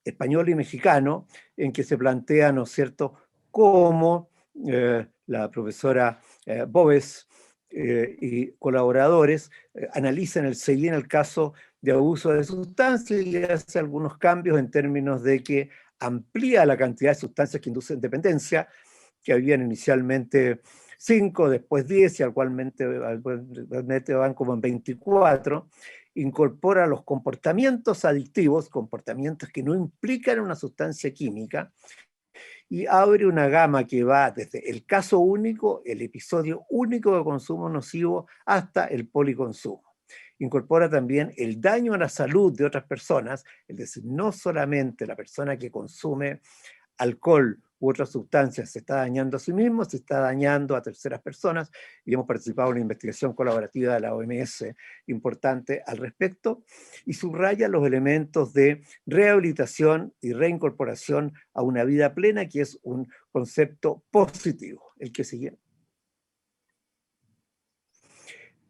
español y mexicano, en que se plantea, ¿no es cierto?, cómo la profesora Boves y colaboradores analizan el CEI en el caso de abuso de sustancias y hace algunos cambios en términos de que amplía la cantidad de sustancias que inducen dependencia, que habían inicialmente 5, después 10 y actualmente van como en 24, incorpora los comportamientos adictivos, comportamientos que no implican una sustancia química, y abre una gama que va desde el caso único, el episodio único de consumo nocivo, hasta el policonsumo. Incorpora también el daño a la salud de otras personas, es decir, no solamente la persona que consume alcohol u otras sustancias se está dañando a sí mismo, se está dañando a terceras personas, y hemos participado en una investigación colaborativa de la OMS importante al respecto, y subraya los elementos de rehabilitación y reincorporación a una vida plena, que es un concepto positivo. El que sigue.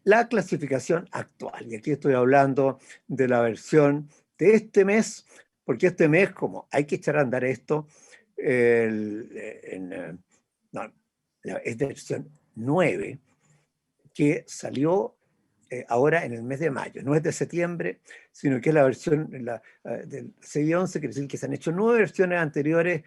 La clasificación actual, y aquí estoy hablando de la versión de este mes, porque este mes, como hay que echar a andar esto, es versión 9, que salió ahora en el mes de mayo, no es de septiembre, sino que es la versión del CI-11, quiere decir que se han hecho 9 versiones anteriores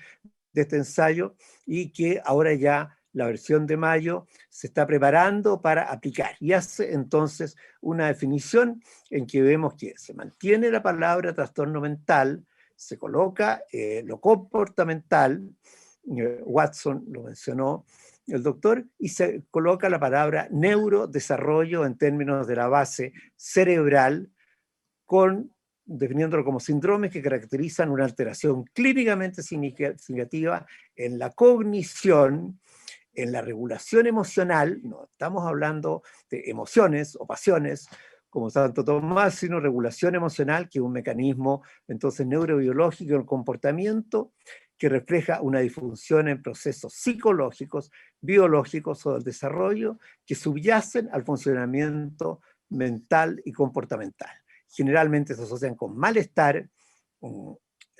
de este ensayo y que ahora ya la versión de mayo se está preparando para aplicar y hace entonces una definición en que vemos que se mantiene la palabra trastorno mental, se coloca lo comportamental, Watson lo mencionó, el doctor, y se coloca la palabra neurodesarrollo en términos de la base cerebral, definiéndolo como síndromes que caracterizan una alteración clínicamente significativa en la cognición, en la regulación emocional, no estamos hablando de emociones o pasiones, como Santo Tomás, sino regulación emocional, que es un mecanismo entonces neurobiológico del comportamiento que refleja una disfunción en procesos psicológicos, biológicos o del desarrollo que subyacen al funcionamiento mental y comportamental. Generalmente se asocian con malestar,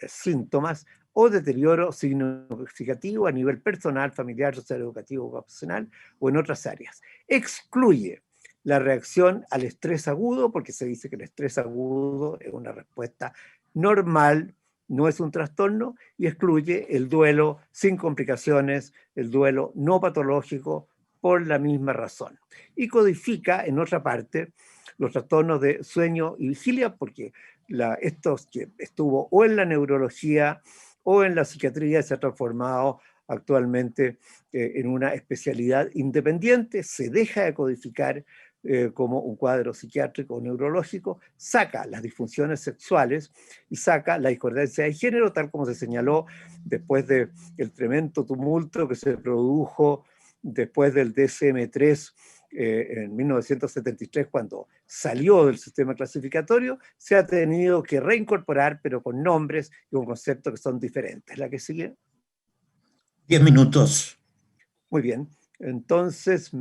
síntomas o deterioro significativo a nivel personal, familiar, social, educativo, profesional o en otras áreas. Excluye la reacción al estrés agudo, porque se dice que el estrés agudo es una respuesta normal, no es un trastorno, y excluye el duelo sin complicaciones, el duelo no patológico, por la misma razón. Y codifica, en otra parte, los trastornos de sueño y vigilia, porque estos que estuvo o en la neurología o en la psiquiatría se ha transformado actualmente en una especialidad independiente, se deja de codificar como un cuadro psiquiátrico o neurológico, saca las disfunciones sexuales y saca la discordancia de género, tal como se señaló después del tremendo tumulto que se produjo después del DSM-3 en 1973, cuando salió del sistema clasificatorio, se ha tenido que reincorporar, pero con nombres y con conceptos que son diferentes. ¿La que sigue? 10 minutos. Muy bien. Entonces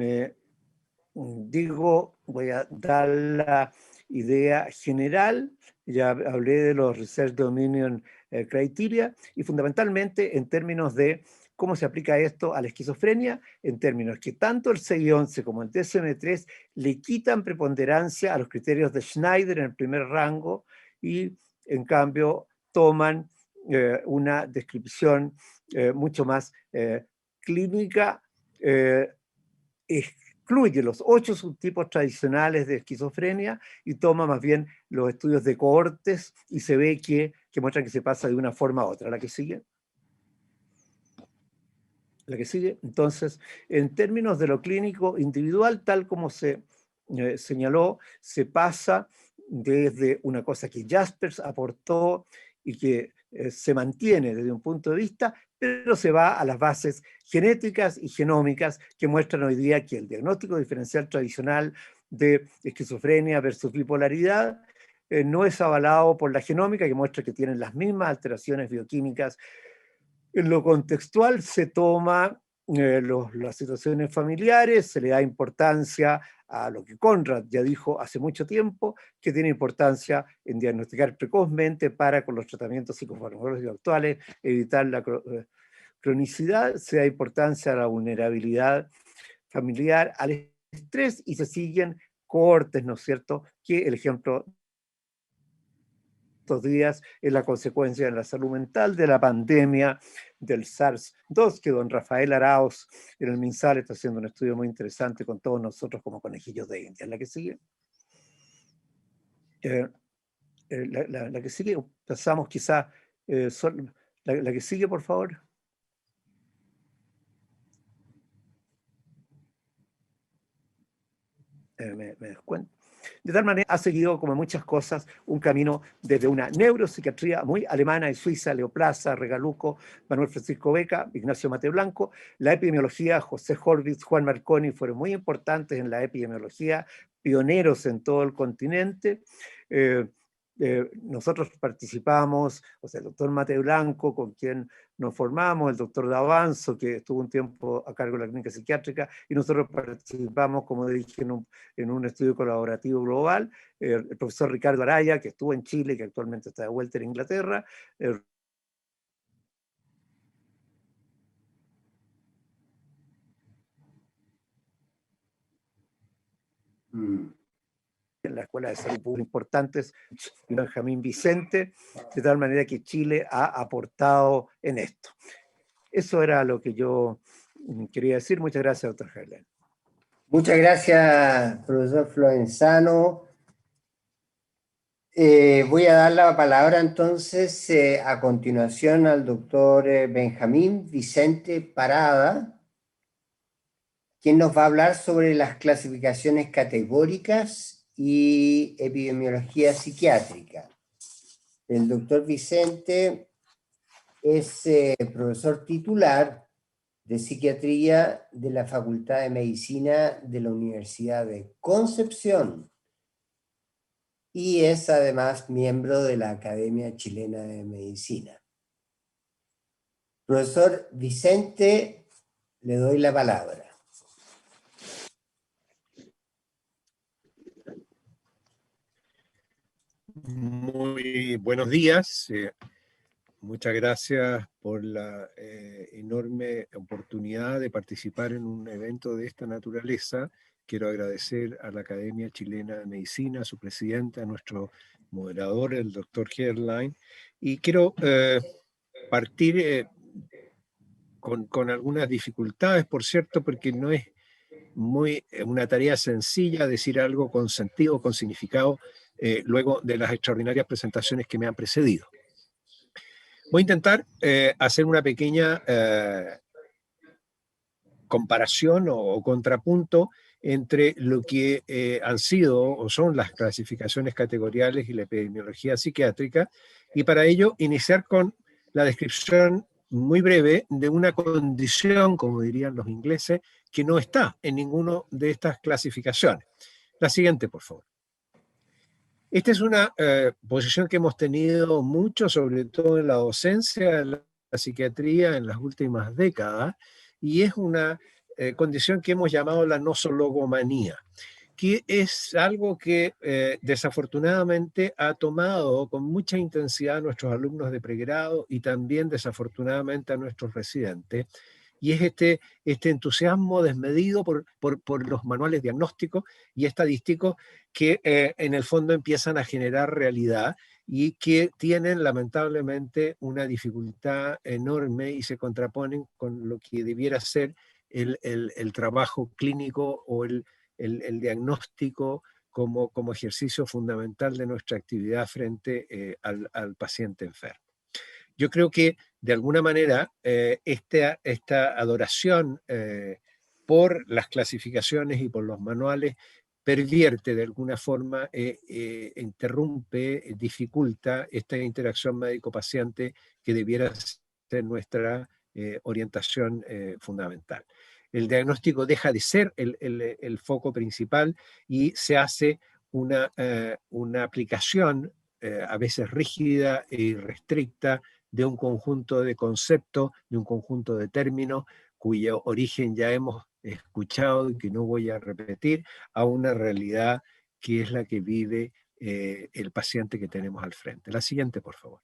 voy a dar la idea general. Ya hablé de los Research Dominion Criteria y fundamentalmente en términos de cómo se aplica esto a la esquizofrenia, en términos que tanto el CI-11 como el DSM-3 le quitan preponderancia a los criterios de Schneider en el primer rango y en cambio toman una descripción mucho más clínica, excluye los 8 subtipos tradicionales de esquizofrenia y toma más bien los estudios de cohortes y se ve que muestran que se pasa de una forma a otra. La que sigue. La que sigue. Entonces, en términos de lo clínico individual, tal como se señaló, se pasa desde una cosa que Jaspers aportó y que se mantiene desde un punto de vista, pero se va a las bases genéticas y genómicas que muestran hoy día que el diagnóstico diferencial tradicional de esquizofrenia versus bipolaridad no es avalado por la genómica, que muestra que tienen las mismas alteraciones bioquímicas. En lo contextual se toma las situaciones familiares, se le da importancia a lo que Conrad ya dijo hace mucho tiempo, que tiene importancia en diagnosticar precozmente para, con los tratamientos psicofarmacológicos actuales, evitar la cronicidad. Se da importancia a la vulnerabilidad familiar, al estrés, y se siguen cohortes, ¿no es cierto?, que el ejemplo estos días es la consecuencia en la salud mental de la pandemia del SARS-2, que don Rafael Arauz en el MinSal está haciendo un estudio muy interesante con todos nosotros como conejillos de India. La que sigue. La que sigue, pasamos quizá, la que sigue, por favor. Me descuento. De tal manera, ha seguido, como muchas cosas, un camino desde una neuropsiquiatría muy alemana y suiza, Leo Plaza, Regaluco, Manuel Francisco Beca, Ignacio Mate Blanco, la epidemiología, José Horvitz, Juan Marconi, fueron muy importantes en la epidemiología, pioneros en todo el continente. Nosotros participamos, o sea, el doctor Mate Blanco, con quien nos formamos, el doctor D'Avanzo, que estuvo un tiempo a cargo de la clínica psiquiátrica, y nosotros participamos, como dije, en un estudio colaborativo global, el profesor Ricardo Araya, que estuvo en Chile, que actualmente está de vuelta en Inglaterra, en la Escuela de Salud Pública importantes, y Benjamín Vicente, de tal manera que Chile ha aportado en esto. Eso era lo que yo quería decir. Muchas gracias, doctor Gerlen. Muchas gracias, profesor Florenzano. Voy a dar la palabra entonces a continuación al doctor Benjamín Vicente Parada, quien nos va a hablar sobre las clasificaciones categóricas y epidemiología psiquiátrica. El doctor Vicente es profesor titular de psiquiatría de la Facultad de Medicina de la Universidad de Concepción y es además miembro de la Academia Chilena de Medicina. Profesor Vicente, le doy la palabra. Muy buenos días. Muchas gracias por la enorme oportunidad de participar en un evento de esta naturaleza. Quiero agradecer a la Academia Chilena de Medicina, a su presidente, a nuestro moderador, el doctor Gerlein. Y quiero partir con algunas dificultades, por cierto, porque no es una tarea sencilla decir algo con sentido, con significado, luego de las extraordinarias presentaciones que me han precedido. Voy a intentar hacer una pequeña comparación o contrapunto entre lo que han sido o son las clasificaciones categoriales y la epidemiología psiquiátrica, y para ello iniciar con la descripción muy breve de una condición, como dirían los ingleses, que no está en ninguna de estas clasificaciones. La siguiente, por favor. Esta es una posición que hemos tenido mucho, sobre todo en la docencia de la psiquiatría en las últimas décadas, y es una condición que hemos llamado la nosologomanía, que es algo que desafortunadamente ha tomado con mucha intensidad a nuestros alumnos de pregrado y también desafortunadamente a nuestros residentes, y es este entusiasmo desmedido por los manuales diagnósticos y estadísticos que en el fondo empiezan a generar realidad y que tienen lamentablemente una dificultad enorme y se contraponen con lo que debiera ser el trabajo clínico o el diagnóstico como ejercicio fundamental de nuestra actividad frente al paciente enfermo. Yo creo que de alguna manera esta adoración por las clasificaciones y por los manuales pervierte de alguna forma, interrumpe, dificulta esta interacción médico-paciente que debiera ser nuestra orientación fundamental. El diagnóstico deja de ser el foco principal y se hace una aplicación a veces rígida e irrestricta de un conjunto de conceptos, de un conjunto de términos, cuyo origen ya hemos escuchado y que no voy a repetir, a una realidad que es la que vive el paciente que tenemos al frente. La siguiente, por favor.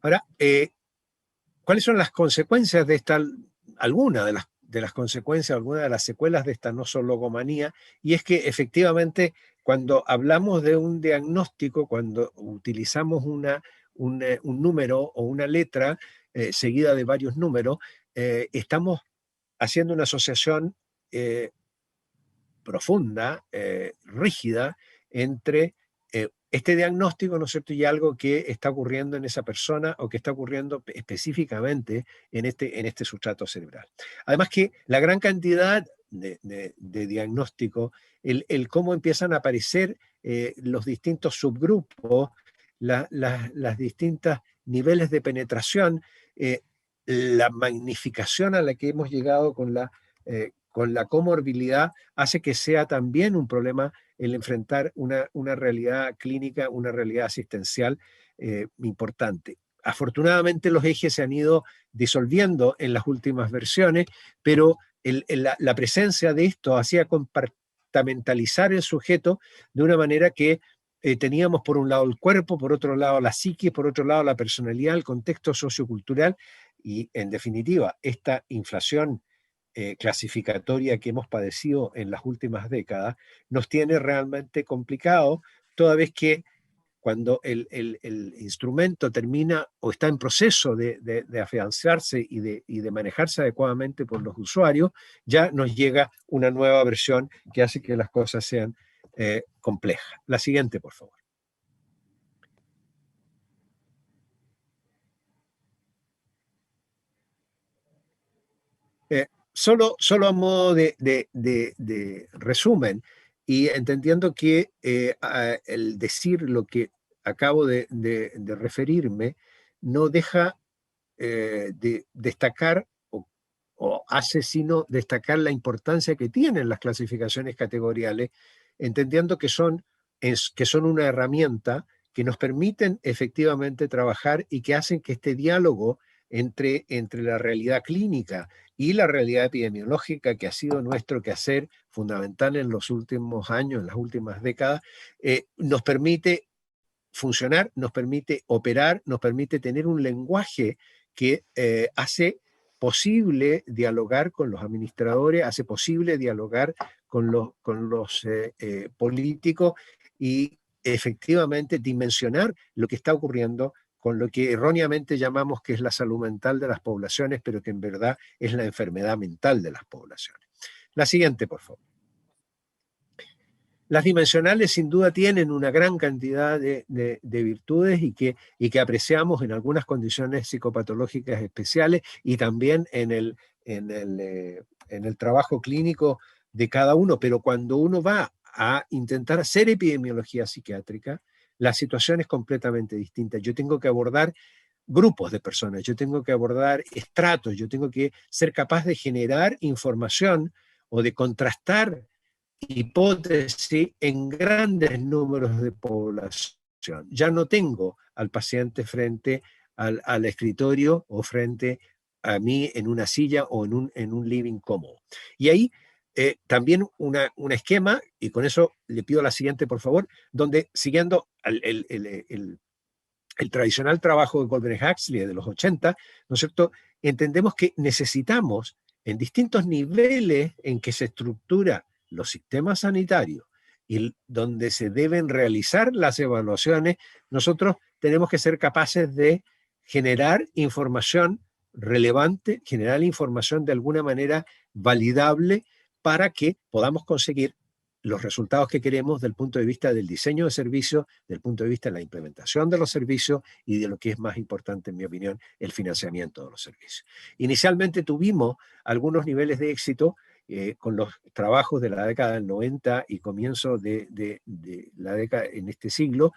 Ahora, ¿cuáles son las consecuencias de esta, alguna de las consecuencias, alguna de las secuelas de esta nosologomanía? Y es que efectivamente cuando hablamos de un diagnóstico, cuando utilizamos un número o una letra seguida de varios números, estamos haciendo una asociación profunda, rígida, entre este diagnóstico, ¿no es cierto?, y algo que está ocurriendo en esa persona o que está ocurriendo específicamente en este sustrato cerebral. Además que la gran cantidad de diagnósticos, el cómo empiezan a aparecer los distintos subgrupos, las distintas niveles de penetración, la magnificación a la que hemos llegado con la comorbilidad hace que sea también un problema el enfrentar una realidad clínica, una realidad asistencial importante. Afortunadamente los ejes se han ido disolviendo en las últimas versiones, pero la presencia de esto hacía compartimentalizar el sujeto de una manera que teníamos por un lado el cuerpo, por otro lado la psique, por otro lado la personalidad, el contexto sociocultural y, en definitiva, esta inflación clasificatoria que hemos padecido en las últimas décadas nos tiene realmente complicado, toda vez que cuando el instrumento termina o está en proceso de afianzarse y de manejarse adecuadamente por los usuarios, ya nos llega una nueva versión que hace que las cosas sean complejas. La siguiente, por favor. Solo a modo de resumen, y entendiendo que el decir lo que acabo de referirme no deja de destacar o hace sino destacar la importancia que tienen las clasificaciones categoriales, entendiendo que son una herramienta que nos permiten efectivamente trabajar y que hacen que este diálogo entre la realidad clínica y la realidad epidemiológica, que ha sido nuestro quehacer fundamental en los últimos años, en las últimas décadas, nos permite funcionar, nos permite operar, nos permite tener un lenguaje que hace posible dialogar con los administradores, hace posible dialogar con los políticos y efectivamente dimensionar lo que está ocurriendo con lo que erróneamente llamamos que es la salud mental de las poblaciones, pero que en verdad es la enfermedad mental de las poblaciones. La siguiente, por favor. Las dimensionales sin duda tienen una gran cantidad de virtudes y que apreciamos en algunas condiciones psicopatológicas especiales y también en el trabajo clínico de cada uno, pero cuando uno va a intentar hacer epidemiología psiquiátrica, la situación es completamente distinta. Yo tengo que abordar grupos de personas, yo tengo que abordar estratos, yo tengo que ser capaz de generar información o de contrastar hipótesis en grandes números de población. Ya no tengo al paciente frente al escritorio o frente a mí en una silla o en un living cómodo. Y ahí también un esquema, y con eso le pido la siguiente, por favor, donde siguiendo el tradicional trabajo de Goldberg Huxley de los 80, ¿no es cierto?, entendemos que necesitamos en distintos niveles en que se estructura los sistemas sanitarios y donde se deben realizar las evaluaciones, nosotros tenemos que ser capaces de generar información relevante, generar información de alguna manera validable para que podamos conseguir los resultados que queremos del punto de vista del diseño de servicios, del punto de vista de la implementación de los servicios y de lo que es más importante, en mi opinión, el financiamiento de los servicios. Inicialmente tuvimos algunos niveles de éxito con los trabajos de la década del 90 y comienzo de la década en este siglo,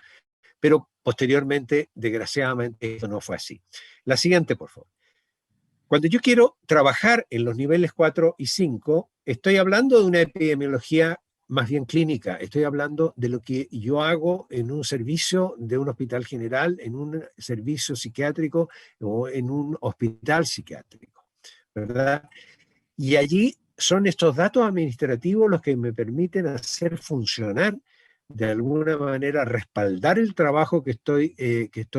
pero posteriormente, desgraciadamente, esto no fue así. La siguiente, por favor. Cuando yo quiero trabajar en los niveles 4 y 5, estoy hablando de una epidemiología más bien clínica, estoy hablando de lo que yo hago en un servicio de un hospital general, en un servicio psiquiátrico o en un hospital psiquiátrico, ¿verdad? Y allí son estos datos administrativos los que me permiten hacer funcionar, de alguna manera respaldar el trabajo que estoy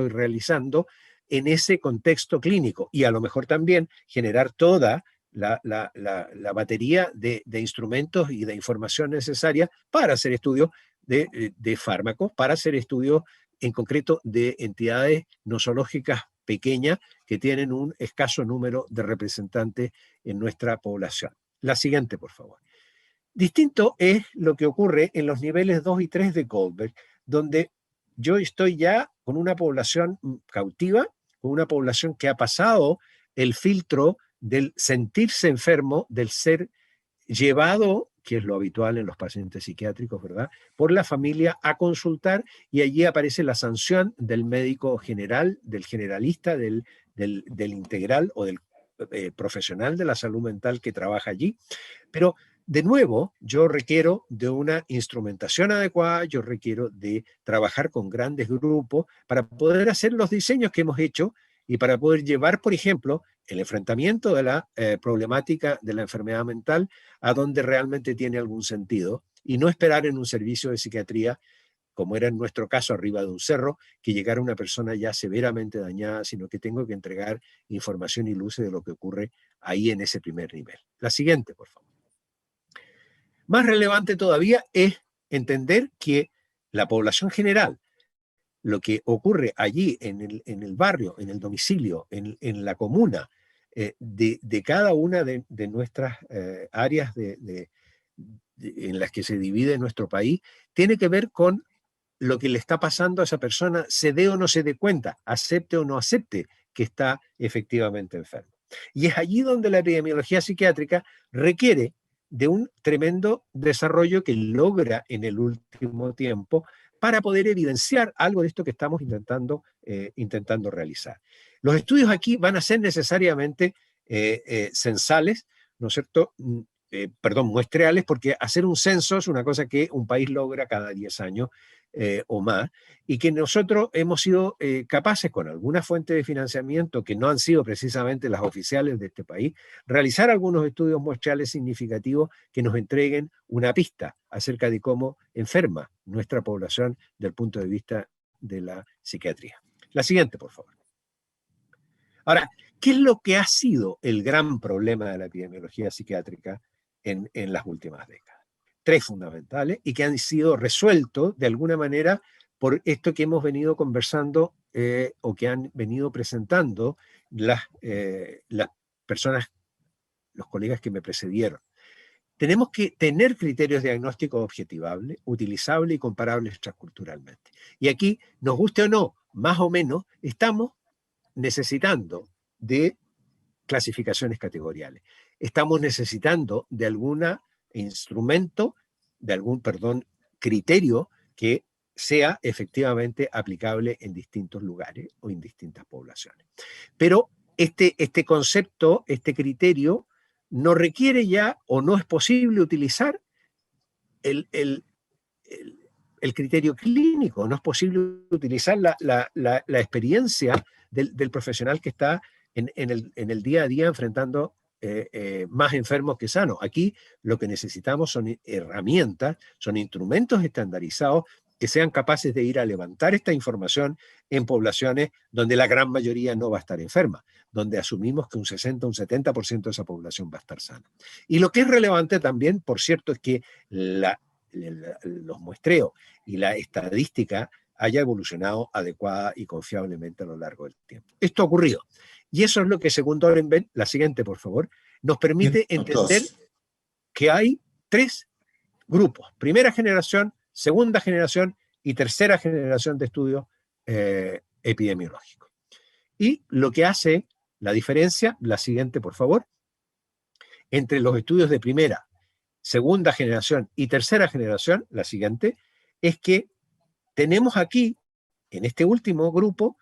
realizando en ese contexto clínico y a lo mejor también generar toda la batería de instrumentos y de información necesaria para hacer estudios de fármacos, para hacer estudios en concreto de entidades nosológicas pequeñas que tienen un escaso número de representantes en nuestra población. La siguiente, por favor. Distinto es lo que ocurre en los niveles 2 y 3 de Goldberg, donde yo estoy ya con una población cautiva, con una población que ha pasado el filtro del sentirse enfermo, del ser llevado, que es lo habitual en los pacientes psiquiátricos, ¿verdad?, por la familia a consultar, y allí aparece la sanción del médico general, del generalista, del integral o del profesional de la salud mental que trabaja allí. Pero de nuevo, yo requiero de una instrumentación adecuada, yo requiero de trabajar con grandes grupos para poder hacer los diseños que hemos hecho y para poder llevar, por ejemplo, el enfrentamiento de la problemática de la enfermedad mental a donde realmente tiene algún sentido y no esperar en un servicio de psiquiatría, como era en nuestro caso arriba de un cerro, que llegara una persona ya severamente dañada, sino que tengo que entregar información y luces de lo que ocurre ahí en ese primer nivel. La siguiente, por favor. Más relevante todavía es entender que la población general, lo que ocurre allí en el barrio, en el domicilio, en la comuna, de cada una de nuestras áreas en las que se divide nuestro país, tiene que ver con lo que le está pasando a esa persona, se dé o no se dé cuenta, acepte o no acepte que está efectivamente enfermo. Y es allí donde la epidemiología psiquiátrica requiere de un tremendo desarrollo que logra en el último tiempo para poder evidenciar algo de esto que estamos intentando realizar. Los estudios aquí van a ser necesariamente censales, ¿no es cierto?, muestreales, porque hacer un censo es una cosa que un país logra cada 10 años o más, y que nosotros hemos sido capaces, con alguna fuente de financiamiento que no han sido precisamente las oficiales de este país, realizar algunos estudios muestrales significativos que nos entreguen una pista acerca de cómo enferma nuestra población desde el punto de vista de la psiquiatría. La siguiente, por favor. Ahora, ¿qué es lo que ha sido el gran problema de la epidemiología psiquiátrica en las últimas décadas? 3 fundamentales y que han sido resueltos de alguna manera por esto que hemos venido conversando o que han venido presentando las personas, los colegas que me precedieron. Tenemos que tener criterios diagnósticos objetivables, utilizables y comparables transculturalmente. Y aquí, nos guste o no, más o menos, estamos necesitando de clasificaciones categoriales. Estamos necesitando de algún instrumento, de algún, criterio que sea efectivamente aplicable en distintos lugares o en distintas poblaciones. Pero este concepto, este criterio, no requiere ya o no es posible utilizar el criterio clínico, no es posible utilizar la experiencia del profesional que está en el día a día enfrentando más enfermos que sanos. Aquí lo que necesitamos son herramientas, son instrumentos estandarizados que sean capaces de ir a levantar esta información en poblaciones donde la gran mayoría no va a estar enferma, donde asumimos que un 60, un 70% de esa población va a estar sana. Y lo que es relevante también, por cierto, es que los muestreos y la estadística haya evolucionado adecuada y confiablemente a lo largo del tiempo. Esto ha ocurrido. Y eso es lo que, según Dorenben, la siguiente, por favor, nos permite entender que hay 3 grupos: primera generación, segunda generación y tercera generación de estudios epidemiológicos. Y lo que hace la diferencia, la siguiente, por favor, entre los estudios de primera, segunda generación y tercera generación, la siguiente, es que tenemos aquí, en este último grupo,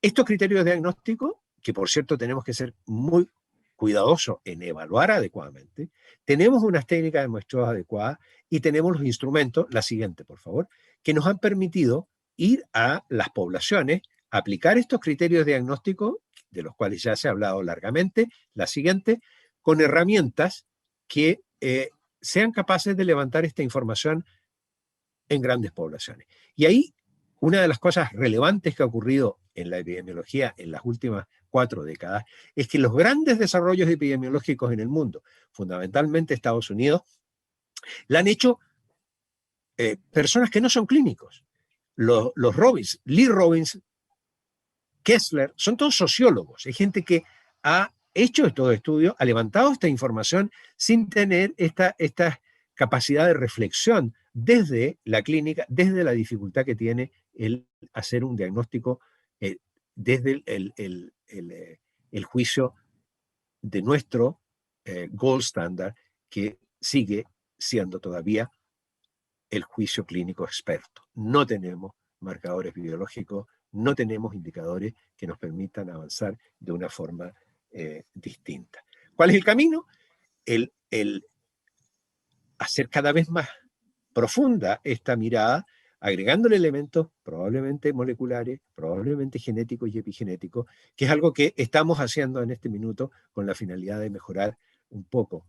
estos criterios de diagnóstico, que por cierto tenemos que ser muy cuidadosos en evaluar adecuadamente, tenemos unas técnicas de muestreo adecuadas y tenemos los instrumentos, la siguiente por favor, que nos han permitido ir a las poblaciones, aplicar estos criterios de diagnóstico, de los cuales ya se ha hablado largamente, la siguiente, con herramientas que sean capaces de levantar esta información en grandes poblaciones. Y ahí, una de las cosas relevantes que ha ocurrido en la epidemiología en las últimas 4 décadas es que los grandes desarrollos epidemiológicos en el mundo, fundamentalmente Estados Unidos, la han hecho personas que no son clínicos. Los Robbins, Lee Robbins, Kessler, son todos sociólogos. Hay gente que ha hecho estos estudios, ha levantado esta información sin tener esta capacidad de reflexión desde la clínica, desde la dificultad que tiene el hacer un diagnóstico desde el juicio de nuestro gold standard, que sigue siendo todavía el juicio clínico experto. No tenemos marcadores biológicos, no tenemos indicadores que nos permitan avanzar de una forma distinta. ¿Cuál es el camino? El hacer cada vez más profunda esta mirada, agregándole elementos probablemente moleculares, probablemente genéticos y epigenéticos, que es algo que estamos haciendo en este minuto con la finalidad de mejorar un poco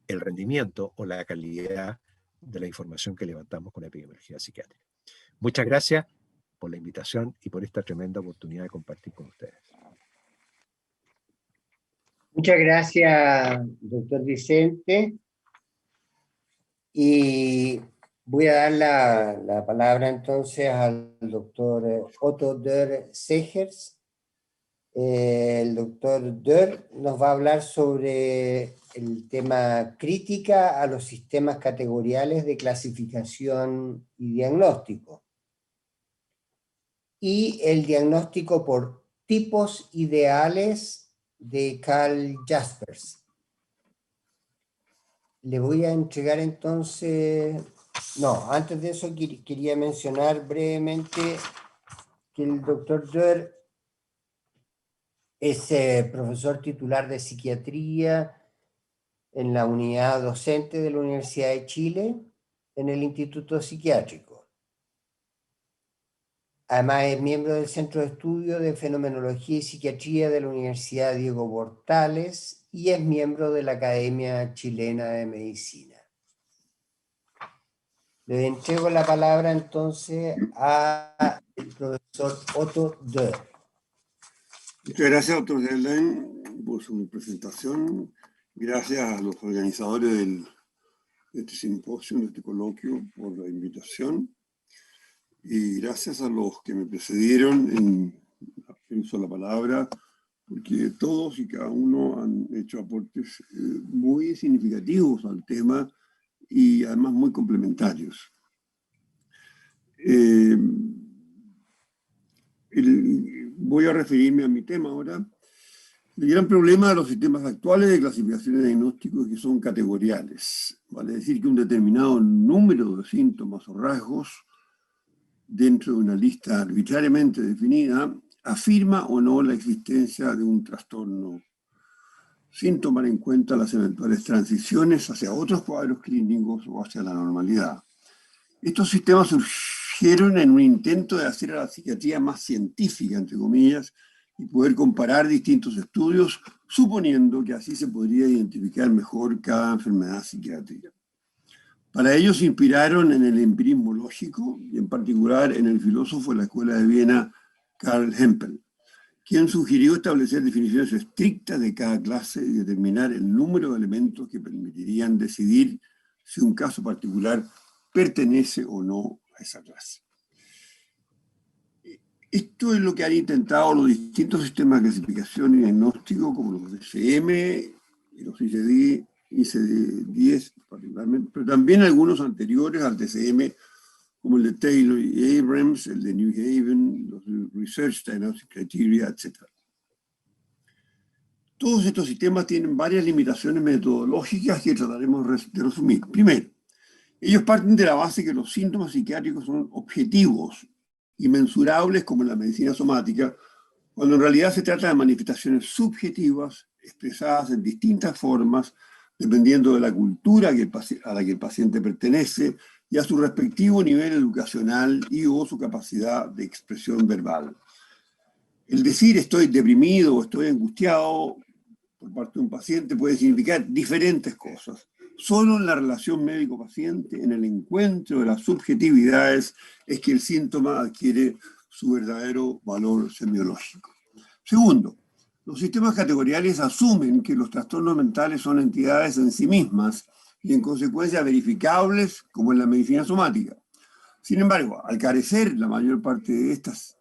el rendimiento o la calidad de la información que levantamos con la epidemiología psiquiátrica. Muchas gracias por la invitación y por esta tremenda oportunidad de compartir con ustedes. Muchas gracias, doctor Vicente. Y voy a dar la palabra entonces al doctor Otto Dörr-Segers. El doctor Dörr nos va a hablar sobre el tema crítica a los sistemas categoriales de clasificación y diagnóstico. Y el diagnóstico por tipos ideales de Carl Jaspers. Le voy a entregar entonces... No, antes de eso quería mencionar brevemente que el doctor Dörr es profesor titular de psiquiatría en la unidad docente de la Universidad de Chile, en el Instituto Psiquiátrico. Además es miembro del Centro de Estudio de Fenomenología y Psiquiatría de la Universidad Diego Portales y es miembro de la Academia Chilena de Medicina. Le entrego la palabra entonces al profesor Otto Dörr. Muchas gracias, doctor Gerlain, por su presentación. Gracias a los organizadores de este simposio, de este coloquio, por la invitación. Y gracias a los que me precedieron en el uso de la palabra, porque todos y cada uno han hecho aportes muy significativos al tema y además muy complementarios. Voy a referirme a mi tema ahora. El gran problema de los sistemas actuales de clasificación de diagnósticos es que son categoriales. Vale decir que un determinado número de síntomas o rasgos dentro de una lista arbitrariamente definida afirma o no la existencia de un trastorno, sin tomar en cuenta las eventuales transiciones hacia otros cuadros clínicos o hacia la normalidad. Estos sistemas surgieron en un intento de hacer a la psiquiatría más científica, entre comillas, y poder comparar distintos estudios, suponiendo que así se podría identificar mejor cada enfermedad psiquiátrica. Para ello se inspiraron en el empirismo lógico y en particular en el filósofo de la Escuela de Viena, Karl Hempel, quien sugirió establecer definiciones estrictas de cada clase y determinar el número de elementos que permitirían decidir si un caso particular pertenece o no a esa clase. Esto es lo que han intentado los distintos sistemas de clasificación y diagnóstico, como los DSM y los ICD, ICD-10 particularmente, pero también algunos anteriores al DSM, como el de Taylor y Abrams, el de New Haven, los Research Diagnostic Criteria, etc. Todos estos sistemas tienen varias limitaciones metodológicas que trataremos de resumir. Primero, ellos parten de la base que los síntomas psiquiátricos son objetivos y mensurables como en la medicina somática, cuando en realidad se trata de manifestaciones subjetivas expresadas en distintas formas, dependiendo de la cultura a la que el paciente pertenece y a su respectivo nivel educacional y o su capacidad de expresión verbal. El decir estoy deprimido o estoy angustiado por parte de un paciente puede significar diferentes cosas. Solo en la relación médico-paciente, en el encuentro de las subjetividades, es que el síntoma adquiere su verdadero valor semiológico. Segundo, los sistemas categoriales asumen que los trastornos mentales son entidades en sí mismas y en consecuencia verificables como en la medicina somática. Sin embargo, al carecer la mayor parte de estas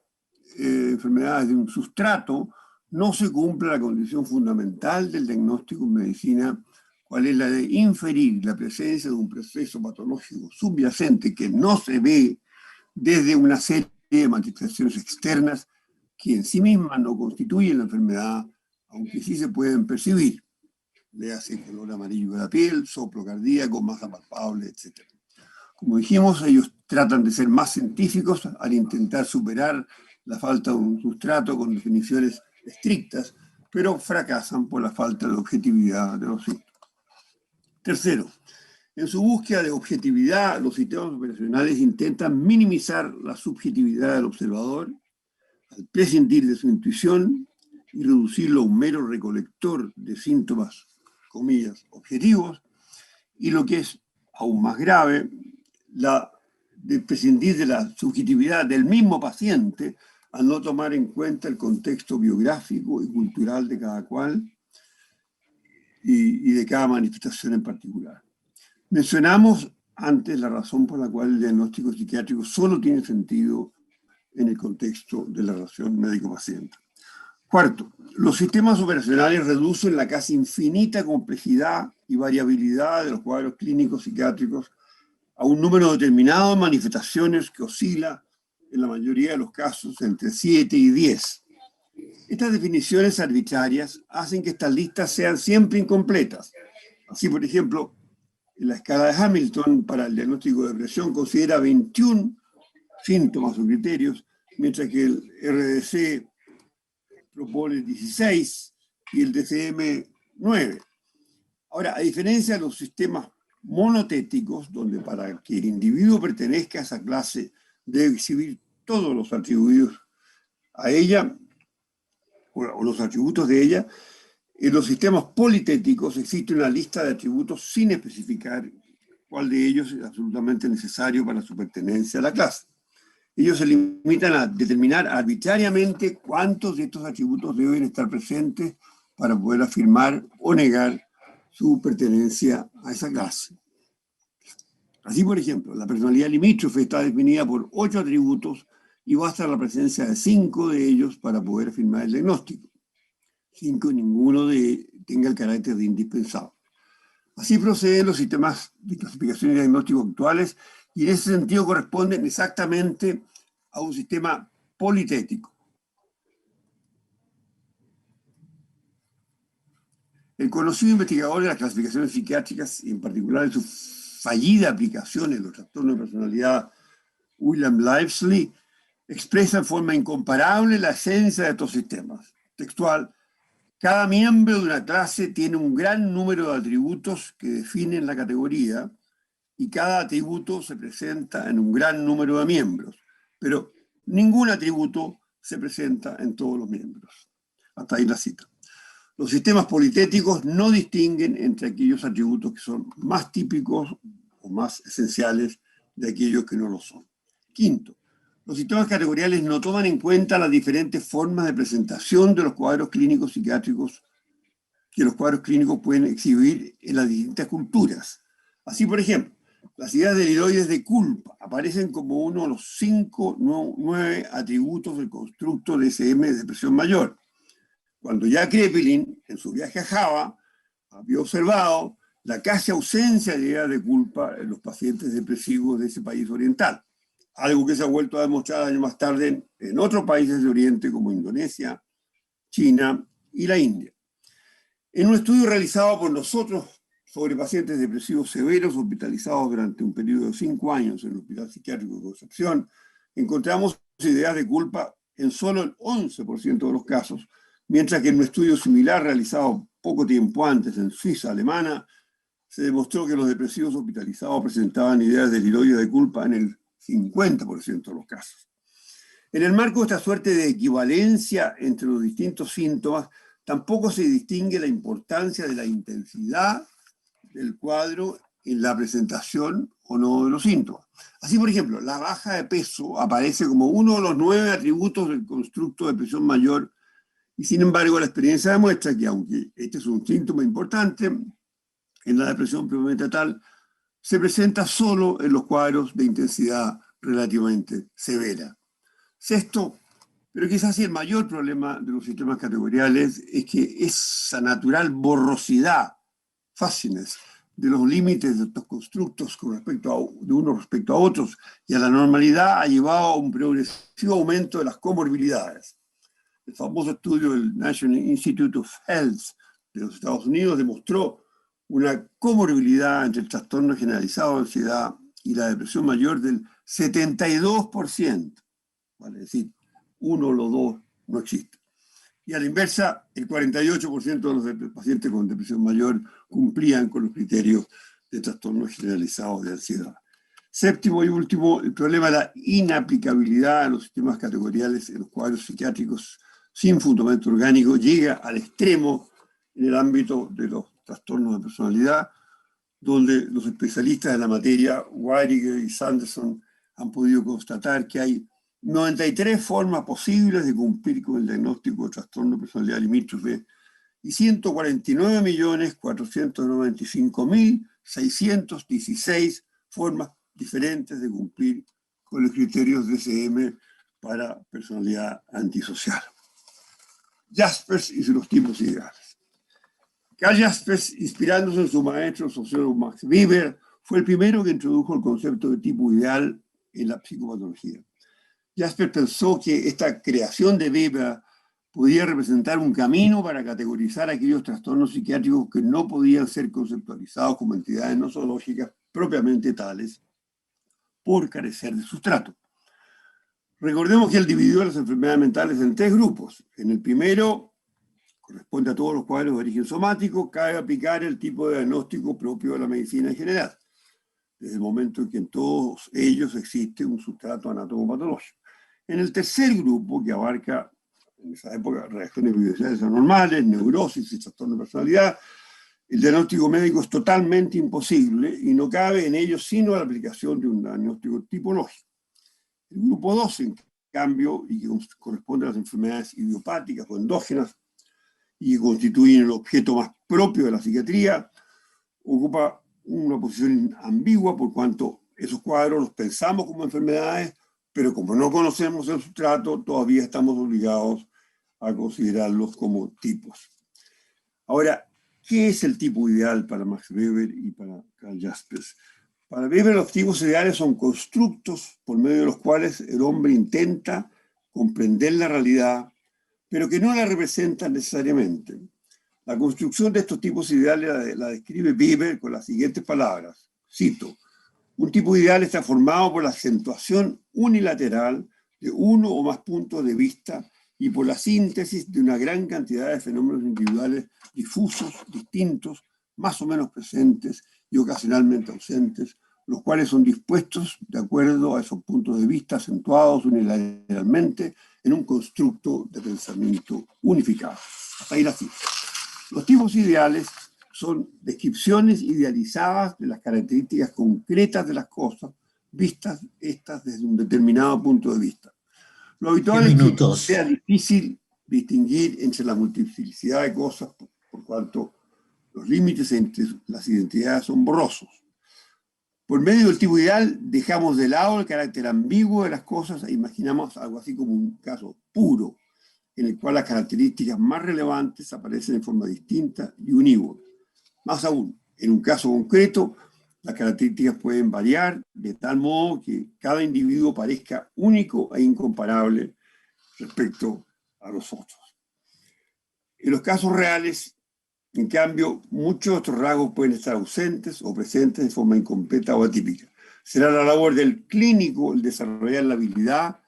enfermedades de un sustrato, no se cumple la condición fundamental del diagnóstico en medicina, cual es la de inferir la presencia de un proceso patológico subyacente que no se ve desde una serie de manifestaciones externas que en sí mismas no constituyen la enfermedad, aunque sí se pueden percibir. Léase color amarillo de la piel, soplo cardíaco, masa palpable, etc. Como dijimos, ellos tratan de ser más científicos al intentar superar la falta de un sustrato con definiciones estrictas, pero fracasan por la falta de objetividad de los síntomas. Tercero, en su búsqueda de objetividad, los sistemas operacionales intentan minimizar la subjetividad del observador al prescindir de su intuición y reducirlo a un mero recolector de síntomas, comillas, objetivos, y lo que es aún más grave, de prescindir de la subjetividad del mismo paciente al no tomar en cuenta el contexto biográfico y cultural de cada cual y de cada manifestación en particular. Mencionamos antes la razón por la cual el diagnóstico psiquiátrico solo tiene sentido en el contexto de la relación médico-paciente. Cuarto, los sistemas operacionales reducen la casi infinita complejidad y variabilidad de los cuadros clínicos psiquiátricos a un número determinado de manifestaciones que oscila en la mayoría de los casos entre 7 y 10. Estas definiciones arbitrarias hacen que estas listas sean siempre incompletas. Así, por ejemplo, en la escala de Hamilton para el diagnóstico de depresión considera 21 síntomas o criterios, mientras que el RDC propone 16 y el DSM 9. Ahora, a diferencia de los sistemas monotéticos, donde para que el individuo pertenezca a esa clase debe exhibir todos los atributos a ella, o los atributos de ella, en los sistemas politéticos existe una lista de atributos sin especificar cuál de ellos es absolutamente necesario para su pertenencia a la clase. Ellos se limitan a determinar arbitrariamente cuántos de estos atributos deben estar presentes para poder afirmar o negar su pertenencia a esa clase. Así, por ejemplo, la personalidad limítrofe está definida por 8 atributos y basta la presencia de 5 de ellos para poder afirmar el diagnóstico. 5, ninguno tenga el carácter de indispensable. Así proceden los sistemas de clasificación y diagnóstico actuales y en ese sentido corresponden exactamente a un sistema politético. El conocido investigador de las clasificaciones psiquiátricas, y en particular de su fallida aplicación en los trastornos de personalidad, William Livesley, expresa en forma incomparable la esencia de estos sistemas. Textual: cada miembro de una clase tiene un gran número de atributos que definen la categoría y cada atributo se presenta en un gran número de miembros, pero ningún atributo se presenta en todos los miembros. Hasta ahí la cita. Los sistemas politéticos no distinguen entre aquellos atributos que son más típicos o más esenciales de aquellos que no lo son. Quinto, los sistemas categoriales no toman en cuenta las diferentes formas de presentación de los cuadros clínicos psiquiátricos que los cuadros clínicos pueden exhibir en las distintas culturas. Así, por ejemplo, las ideas deliroides de culpa aparecen como uno de los 9 atributos del constructo DSM de depresión mayor, cuando ya Kraepelin, en su viaje a Java, había observado la casi ausencia de ideas de culpa en los pacientes depresivos de ese país oriental, algo que se ha vuelto a demostrar años más tarde en otros países de Oriente como Indonesia, China y la India. En un estudio realizado por nosotros sobre pacientes depresivos severos hospitalizados durante un periodo de 5 años en el Hospital Psiquiátrico de Concepción, encontramos ideas de culpa en solo el 11% de los casos, mientras que en un estudio similar realizado poco tiempo antes en Suiza alemana, se demostró que los depresivos hospitalizados presentaban ideas deliroides de culpa en el 50% de los casos. En el marco de esta suerte de equivalencia entre los distintos síntomas, tampoco se distingue la importancia de la intensidad del cuadro en la presentación o no de los síntomas. Así, por ejemplo, la baja de peso aparece como uno de los 9 atributos del constructo de depresión mayor, y sin embargo la experiencia demuestra que aunque este es un síntoma importante, en la depresión premenstrual se presenta solo en los cuadros de intensidad relativamente severa. Sexto, pero quizás el mayor problema de los sistemas categoriales es que esa natural borrosidad, fácilness, de los límites de estos constructos de unos respecto a otros y a la normalidad ha llevado a un progresivo aumento de las comorbilidades. El famoso estudio del National Institute of Health de los Estados Unidos demostró una comorbilidad entre el trastorno generalizado de ansiedad y la depresión mayor del 72%. Vale, es decir, uno o los dos no existen. Y a la inversa, el 48% de los pacientes con depresión mayor cumplían con los criterios de trastorno generalizado de ansiedad. Séptimo y último, el problema de la inaplicabilidad de los sistemas categoriales en los cuadros psiquiátricos sin fundamento orgánico llega al extremo en el ámbito de los trastornos de personalidad, donde los especialistas en la materia, Weiriger y Sanderson, han podido constatar que hay 93 formas posibles de cumplir con el diagnóstico de trastorno de personalidad limítrofe y 149.495.616 formas diferentes de cumplir con los criterios DSM para personalidad antisocial. Jaspers y los tipos ideales. Karl Jaspers, inspirándose en su maestro sociólogo Max Weber, fue el primero que introdujo el concepto de tipo ideal en la psicopatología. Jaspers pensó que esta creación de Weber podía representar un camino para categorizar aquellos trastornos psiquiátricos que no podían ser conceptualizados como entidades nosológicas propiamente tales por carecer de sustrato. Recordemos que él dividió las enfermedades mentales en 3 grupos. En el primero, corresponde a todos los cuadros de origen somático, cabe aplicar el tipo de diagnóstico propio de la medicina en general, desde el momento en que en todos ellos existe un sustrato anatomopatológico. En el tercer grupo, que abarca en esa época reacciones biodigestionales anormales, neurosis y trastorno de personalidad, el diagnóstico médico es totalmente imposible y no cabe en ello sino la aplicación de un diagnóstico tipológico. El grupo 2, en cambio, y que corresponde a las enfermedades idiopáticas o endógenas y que constituyen el objeto más propio de la psiquiatría, ocupa una posición ambigua por cuanto esos cuadros los pensamos como enfermedades, pero como no conocemos el sustrato, todavía estamos obligados a considerarlos como tipos. Ahora, ¿qué es el tipo ideal para Max Weber y para Karl Jaspers? Para Weber, los tipos ideales son constructos por medio de los cuales el hombre intenta comprender la realidad, pero que no la representan necesariamente. La construcción de estos tipos ideales la describe Weber con las siguientes palabras. Cito: un tipo ideal está formado por la acentuación unilateral de uno o más puntos de vista y por la síntesis de una gran cantidad de fenómenos individuales difusos, distintos, más o menos presentes y ocasionalmente ausentes, los cuales son dispuestos de acuerdo a esos puntos de vista acentuados unilateralmente en un constructo de pensamiento unificado. Hasta ahí la cita. Los tipos ideales son descripciones idealizadas de las características concretas de las cosas, vistas estas desde un determinado punto de vista. Lo habitual es que sea difícil distinguir entre la multiplicidad de cosas, por cuanto los límites entre las identidades son borrosos. Por medio del tipo ideal dejamos de lado el carácter ambiguo de las cosas e imaginamos algo así como un caso puro, en el cual las características más relevantes aparecen en forma distinta y unívoca. Más aún, en un caso concreto, las características pueden variar de tal modo que cada individuo parezca único e incomparable respecto a los otros. En los casos reales, en cambio, muchos de estos rasgos pueden estar ausentes o presentes de forma incompleta o atípica. Será la labor del clínico el desarrollar la habilidad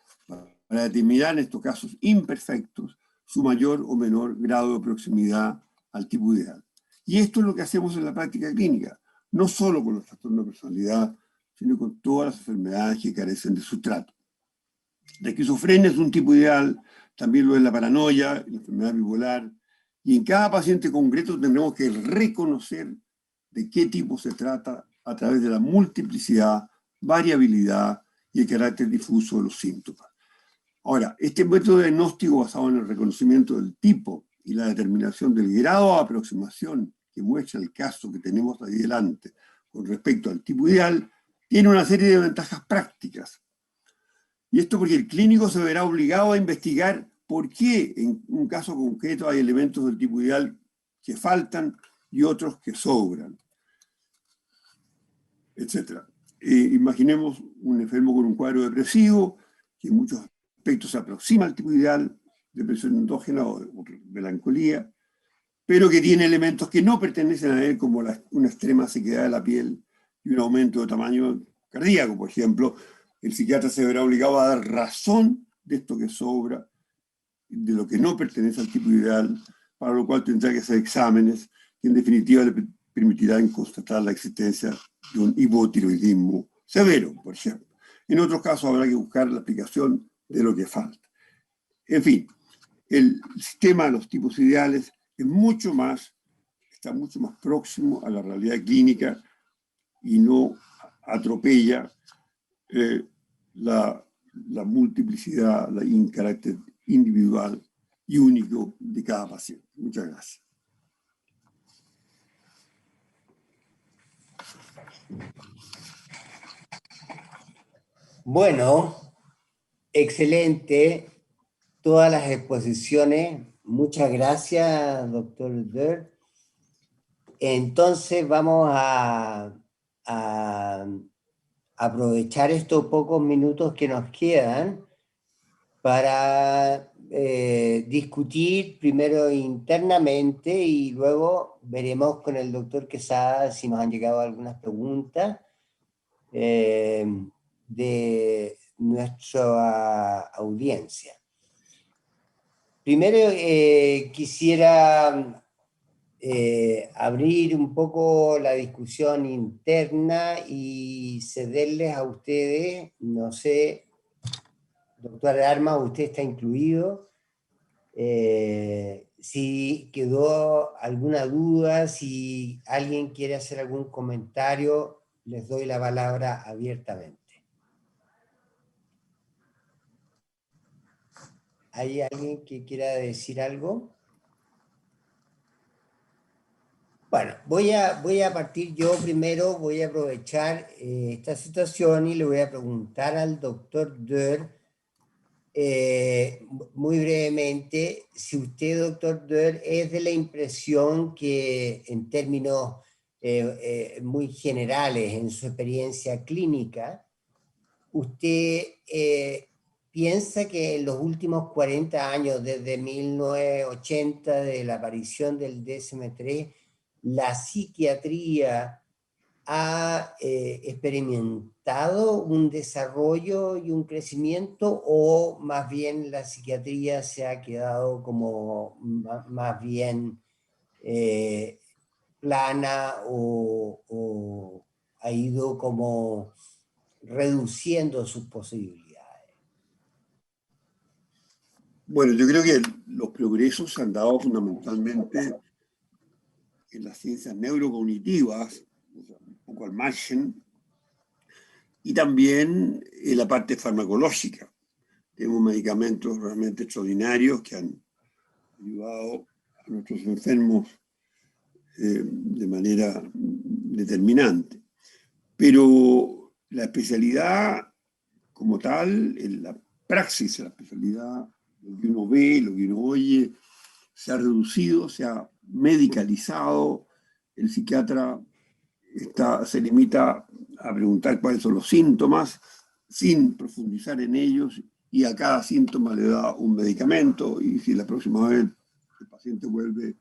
para determinar en estos casos imperfectos su mayor o menor grado de proximidad al tipo ideal. Y esto es lo que hacemos en la práctica clínica, no solo con los trastornos de personalidad, sino con todas las enfermedades que carecen de sustrato. La esquizofrenia es un tipo ideal, también lo es la paranoia, la enfermedad bipolar, y en cada paciente concreto tendremos que reconocer de qué tipo se trata a través de la multiplicidad, variabilidad y el carácter difuso de los síntomas. Ahora, este método de diagnóstico basado en el reconocimiento del tipo y la determinación del grado de aproximación que muestra el caso que tenemos ahí delante con respecto al tipo ideal, tiene una serie de ventajas prácticas. Y esto porque el clínico se verá obligado a investigar por qué en un caso concreto hay elementos del tipo ideal que faltan y otros que sobran, etc. Imaginemos un enfermo con un cuadro depresivo que en muchos aspectos se aproxima al tipo ideal, depresión endógena o melancolía, pero que tiene elementos que no pertenecen a él, como una extrema sequedad de la piel y un aumento de tamaño cardíaco, por ejemplo. El psiquiatra se verá obligado a dar razón de esto que sobra, de lo que no pertenece al tipo ideal, para lo cual tendrá que hacer exámenes que en definitiva le permitirán constatar la existencia de un hipotiroidismo severo, por ejemplo. En otros casos habrá que buscar la explicación de lo que falta. En fin, el sistema de los tipos ideales es está mucho más próximo a la realidad clínica y no atropella la multiplicidad, el carácter individual y único de cada paciente. Muchas gracias. Bueno, excelente. Todas las exposiciones. Muchas gracias, doctor Dörr. Entonces vamos a aprovechar estos pocos minutos que nos quedan para discutir primero internamente y luego veremos con el doctor Quesada si nos han llegado algunas preguntas de nuestra audiencia. Primero quisiera abrir un poco la discusión interna y cederles a ustedes, no sé, doctor Armas, usted está incluido, si quedó alguna duda, si alguien quiere hacer algún comentario, les doy la palabra abiertamente. ¿Hay alguien que quiera decir algo? Bueno, voy a partir yo primero, voy a aprovechar esta situación y le voy a preguntar al doctor Dörr muy brevemente si usted, doctor Dörr, es de la impresión que en términos muy generales en su experiencia clínica, usted piensa que en los últimos 40 años, desde 1980, de la aparición del DSM-3, la psiquiatría ha experimentado un desarrollo y un crecimiento, o más bien la psiquiatría se ha quedado como más bien plana o ha ido como reduciendo sus posibilidades? Bueno, yo creo que los progresos se han dado fundamentalmente en las ciencias neurocognitivas, un poco al margen, y también en la parte farmacológica. Tenemos medicamentos realmente extraordinarios que han ayudado a nuestros enfermos de manera determinante. Pero la especialidad como tal, en la praxis, la especialidad, lo que uno ve, lo que uno oye, se ha reducido, se ha medicalizado. El psiquiatra se limita a preguntar cuáles son los síntomas, sin profundizar en ellos, y a cada síntoma le da un medicamento, y si la próxima vez el paciente vuelve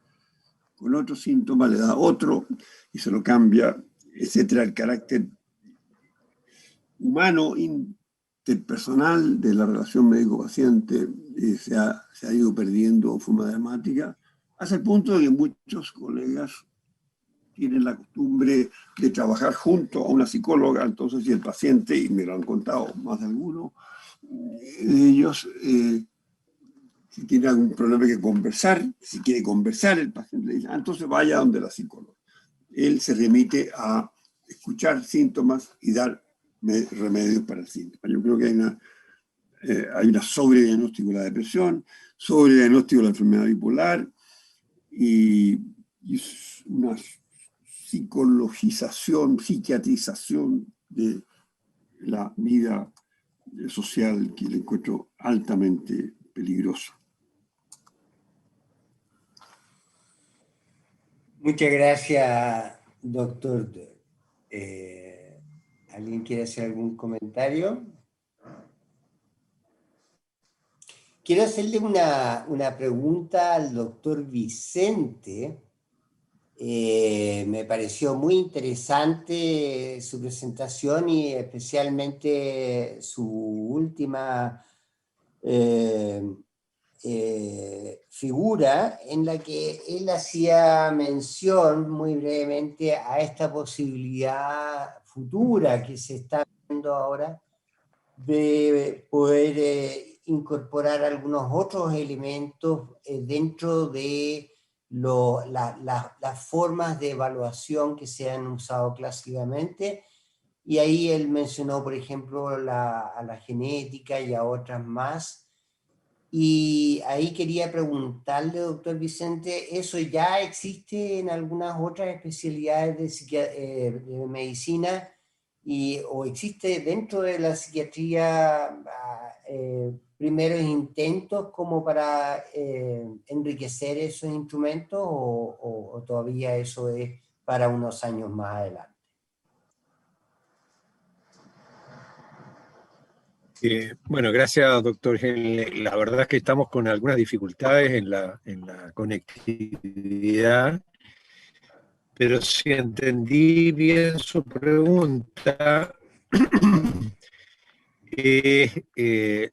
con otro síntoma, le da otro, y se lo cambia, etcétera. El carácter humano, interpersonal de la relación médico-paciente se ha ido perdiendo de forma dramática, hasta el punto de que muchos colegas tienen la costumbre de trabajar junto a una psicóloga. Entonces, si el paciente, y me lo han contado más de alguno de ellos, si tiene algún problema que conversar, si quiere conversar, el paciente le dice, entonces vaya donde la psicóloga. Él se remite a escuchar síntomas y dar remedios para el síntoma. Yo creo que hay una sobrediagnóstico de la depresión, sobrediagnóstico de la enfermedad bipolar y una psicologización, psiquiatrización de la vida social que le encuentro altamente peligrosa. Muchas gracias, doctor. ¿Alguien quiere hacer algún comentario? Quiero hacerle una pregunta al doctor Vicente. Me pareció muy interesante su presentación y especialmente su última figura en la que él hacía mención muy brevemente a esta posibilidad futura que se está viendo ahora de poder incorporar algunos otros elementos dentro de las formas de evaluación que se han usado clásicamente. Y ahí él mencionó, por ejemplo, a la genética y a otras más. Y ahí quería preguntarle, doctor Vicente, ¿eso ya existe en algunas otras especialidades de medicina o existe dentro de la psiquiatría primeros intentos como para enriquecer esos instrumentos o todavía eso es para unos años más adelante? Bueno, gracias, doctor Henle. La verdad es que estamos con algunas dificultades en la conectividad, pero si entendí bien su pregunta,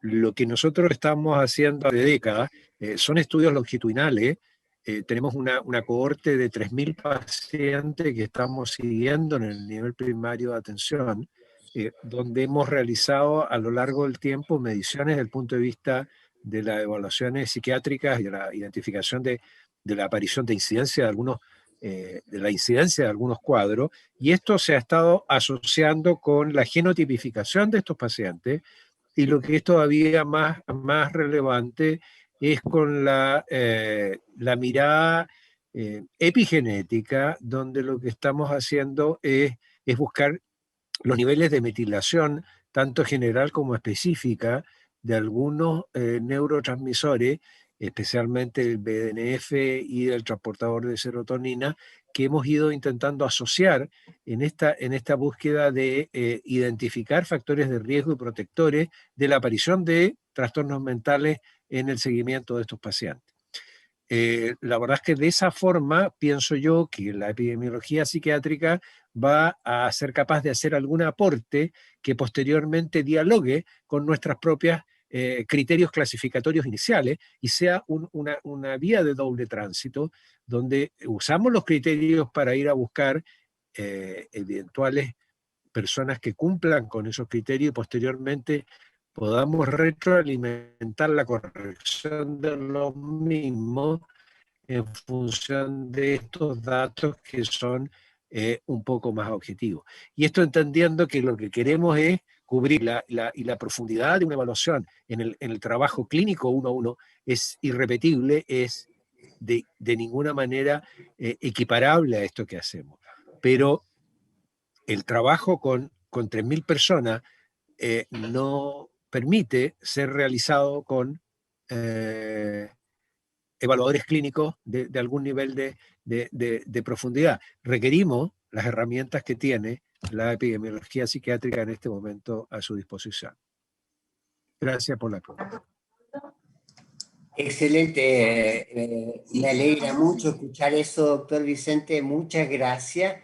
lo que nosotros estamos haciendo hace décadas son estudios longitudinales. Tenemos una cohorte de 3.000 pacientes que estamos siguiendo en el nivel primario de atención, donde hemos realizado a lo largo del tiempo mediciones desde el punto de vista de las evaluaciones psiquiátricas y de la identificación de la aparición de incidencia de algunos cuadros, y esto se ha estado asociando con la genotipificación de estos pacientes, y lo que es todavía más relevante es con la mirada epigenética, donde lo que estamos haciendo es buscar los niveles de metilación, tanto general como específica, de algunos neurotransmisores, especialmente el BDNF y del transportador de serotonina, que hemos ido intentando asociar en esta búsqueda de identificar factores de riesgo y protectores de la aparición de trastornos mentales en el seguimiento de estos pacientes. La verdad es que de esa forma pienso yo que la epidemiología psiquiátrica va a ser capaz de hacer algún aporte que posteriormente dialogue con nuestras propias criterios clasificatorios iniciales y sea una vía de doble tránsito donde usamos los criterios para ir a buscar eventuales personas que cumplan con esos criterios y posteriormente podamos retroalimentar la corrección de los mismos en función de estos datos que son un poco más objetivos. Y esto entendiendo que lo que queremos es cubrir y la profundidad de una evaluación en el trabajo clínico 1 a 1 es irrepetible, es de ninguna manera equiparable a esto que hacemos. Pero el trabajo con 3.000 personas no permite ser realizado con evaluadores clínicos de algún nivel de profundidad. Requerimos las herramientas que tiene la epidemiología psiquiátrica en este momento a su disposición. Gracias por la pregunta. Excelente, me alegra mucho escuchar eso, doctor Vicente, muchas gracias.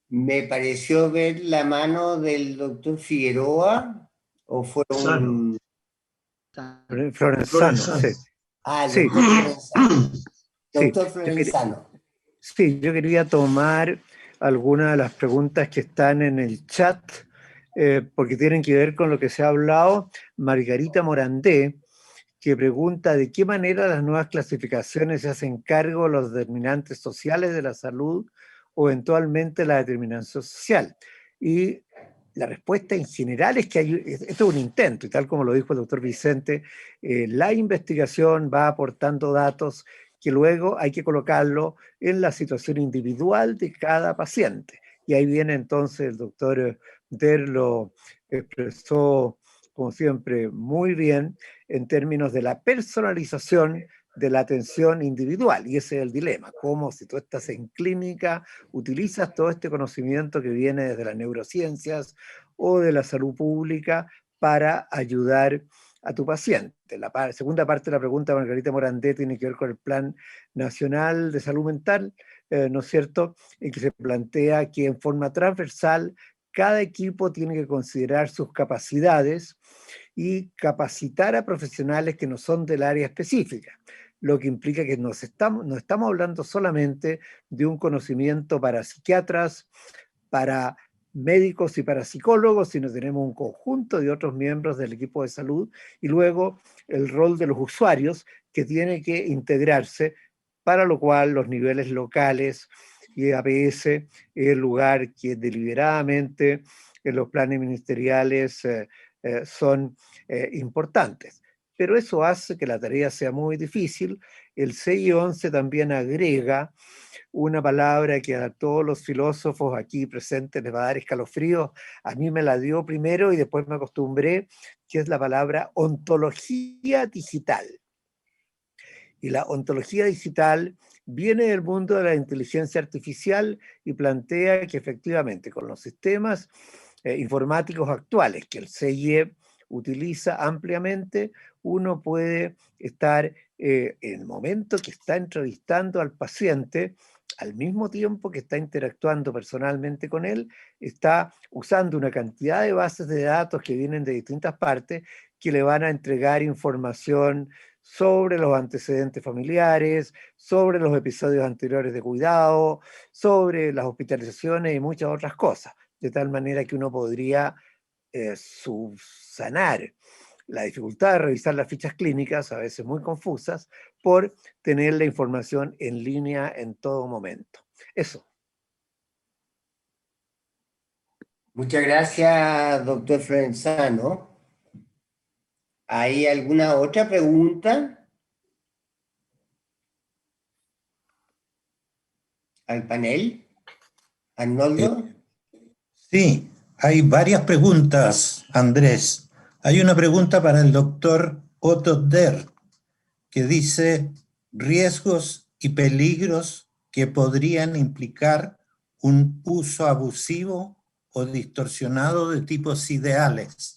Me pareció ver la mano del doctor Figueroa, o fue un... Florenzano, sí. Ah, el Sí. doctor Florenzano. Sí, Doctor Florenzano. Sí, yo quería tomar algunas de las preguntas que están en el chat, porque tienen que ver con lo que se ha hablado. Margarita Morandé, que pregunta de qué manera las nuevas clasificaciones se hacen cargo de los determinantes sociales de la salud o eventualmente la determinación social. Y la respuesta en general es que esto es un intento, y tal como lo dijo el doctor Vicente, la investigación va aportando datos que luego hay que colocarlo en la situación individual de cada paciente. Y ahí viene entonces el doctor Der lo expresó, como siempre, muy bien en términos de la personalización de la atención individual. Y ese es el dilema, cómo si tú estás en clínica, utilizas todo este conocimiento que viene desde las neurociencias o de la salud pública para ayudar a tu paciente. La segunda parte de la pregunta de Margarita Morandé tiene que ver con el Plan Nacional de Salud Mental, ¿no es cierto?, en que se plantea que en forma transversal cada equipo tiene que considerar sus capacidades y capacitar a profesionales que no son del área específica, lo que implica que no estamos hablando solamente de un conocimiento para psiquiatras, para médicos y para psicólogos, sino tenemos un conjunto de otros miembros del equipo de salud y luego el rol de los usuarios que tiene que integrarse, para lo cual los niveles locales y APS es el lugar que deliberadamente en los planes ministeriales son importantes. Pero eso hace que la tarea sea muy difícil. El 6 y 11 también agrega una palabra que a todos los filósofos aquí presentes les va a dar escalofrío. A mí me la dio primero y después me acostumbré, que es la palabra ontología digital. Y la ontología digital viene del mundo de la inteligencia artificial y plantea que efectivamente con los sistemas informáticos actuales que el CIE utiliza ampliamente, uno puede estar en el momento que está entrevistando al paciente, al mismo tiempo que está interactuando personalmente con él, está usando una cantidad de bases de datos que vienen de distintas partes que le van a entregar información sobre los antecedentes familiares, sobre los episodios anteriores de cuidado, sobre las hospitalizaciones y muchas otras cosas, de tal manera que uno podría subsanar la dificultad de revisar las fichas clínicas, a veces muy confusas, por tener la información en línea en todo momento. Eso. Muchas gracias, doctor Florenzano. ¿Hay alguna otra pregunta al panel? ¿Arnoldo? Sí, hay varias preguntas, Andrés. Hay una pregunta para el doctor Otto Der, que dice riesgos y peligros que podrían implicar un uso abusivo o distorsionado de tipos ideales.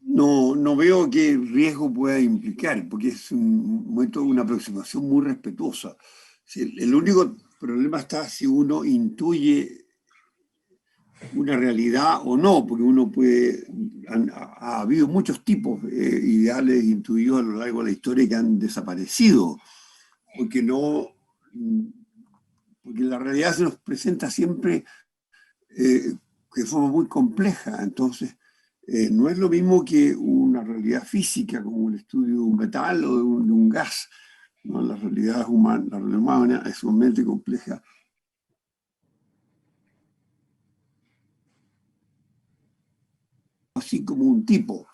No veo qué riesgo pueda implicar, porque es un momento, una aproximación muy respetuosa. El único problema está si uno intuye una realidad o no, porque uno puede... Ha habido muchos tipos ideales intuidos a lo largo de la historia que han desaparecido, porque la realidad se nos presenta siempre de forma muy compleja. Entonces, no es lo mismo que una realidad física, como el estudio de un metal o de un gas, ¿no? La realidad humana es sumamente compleja. Así como un tipo,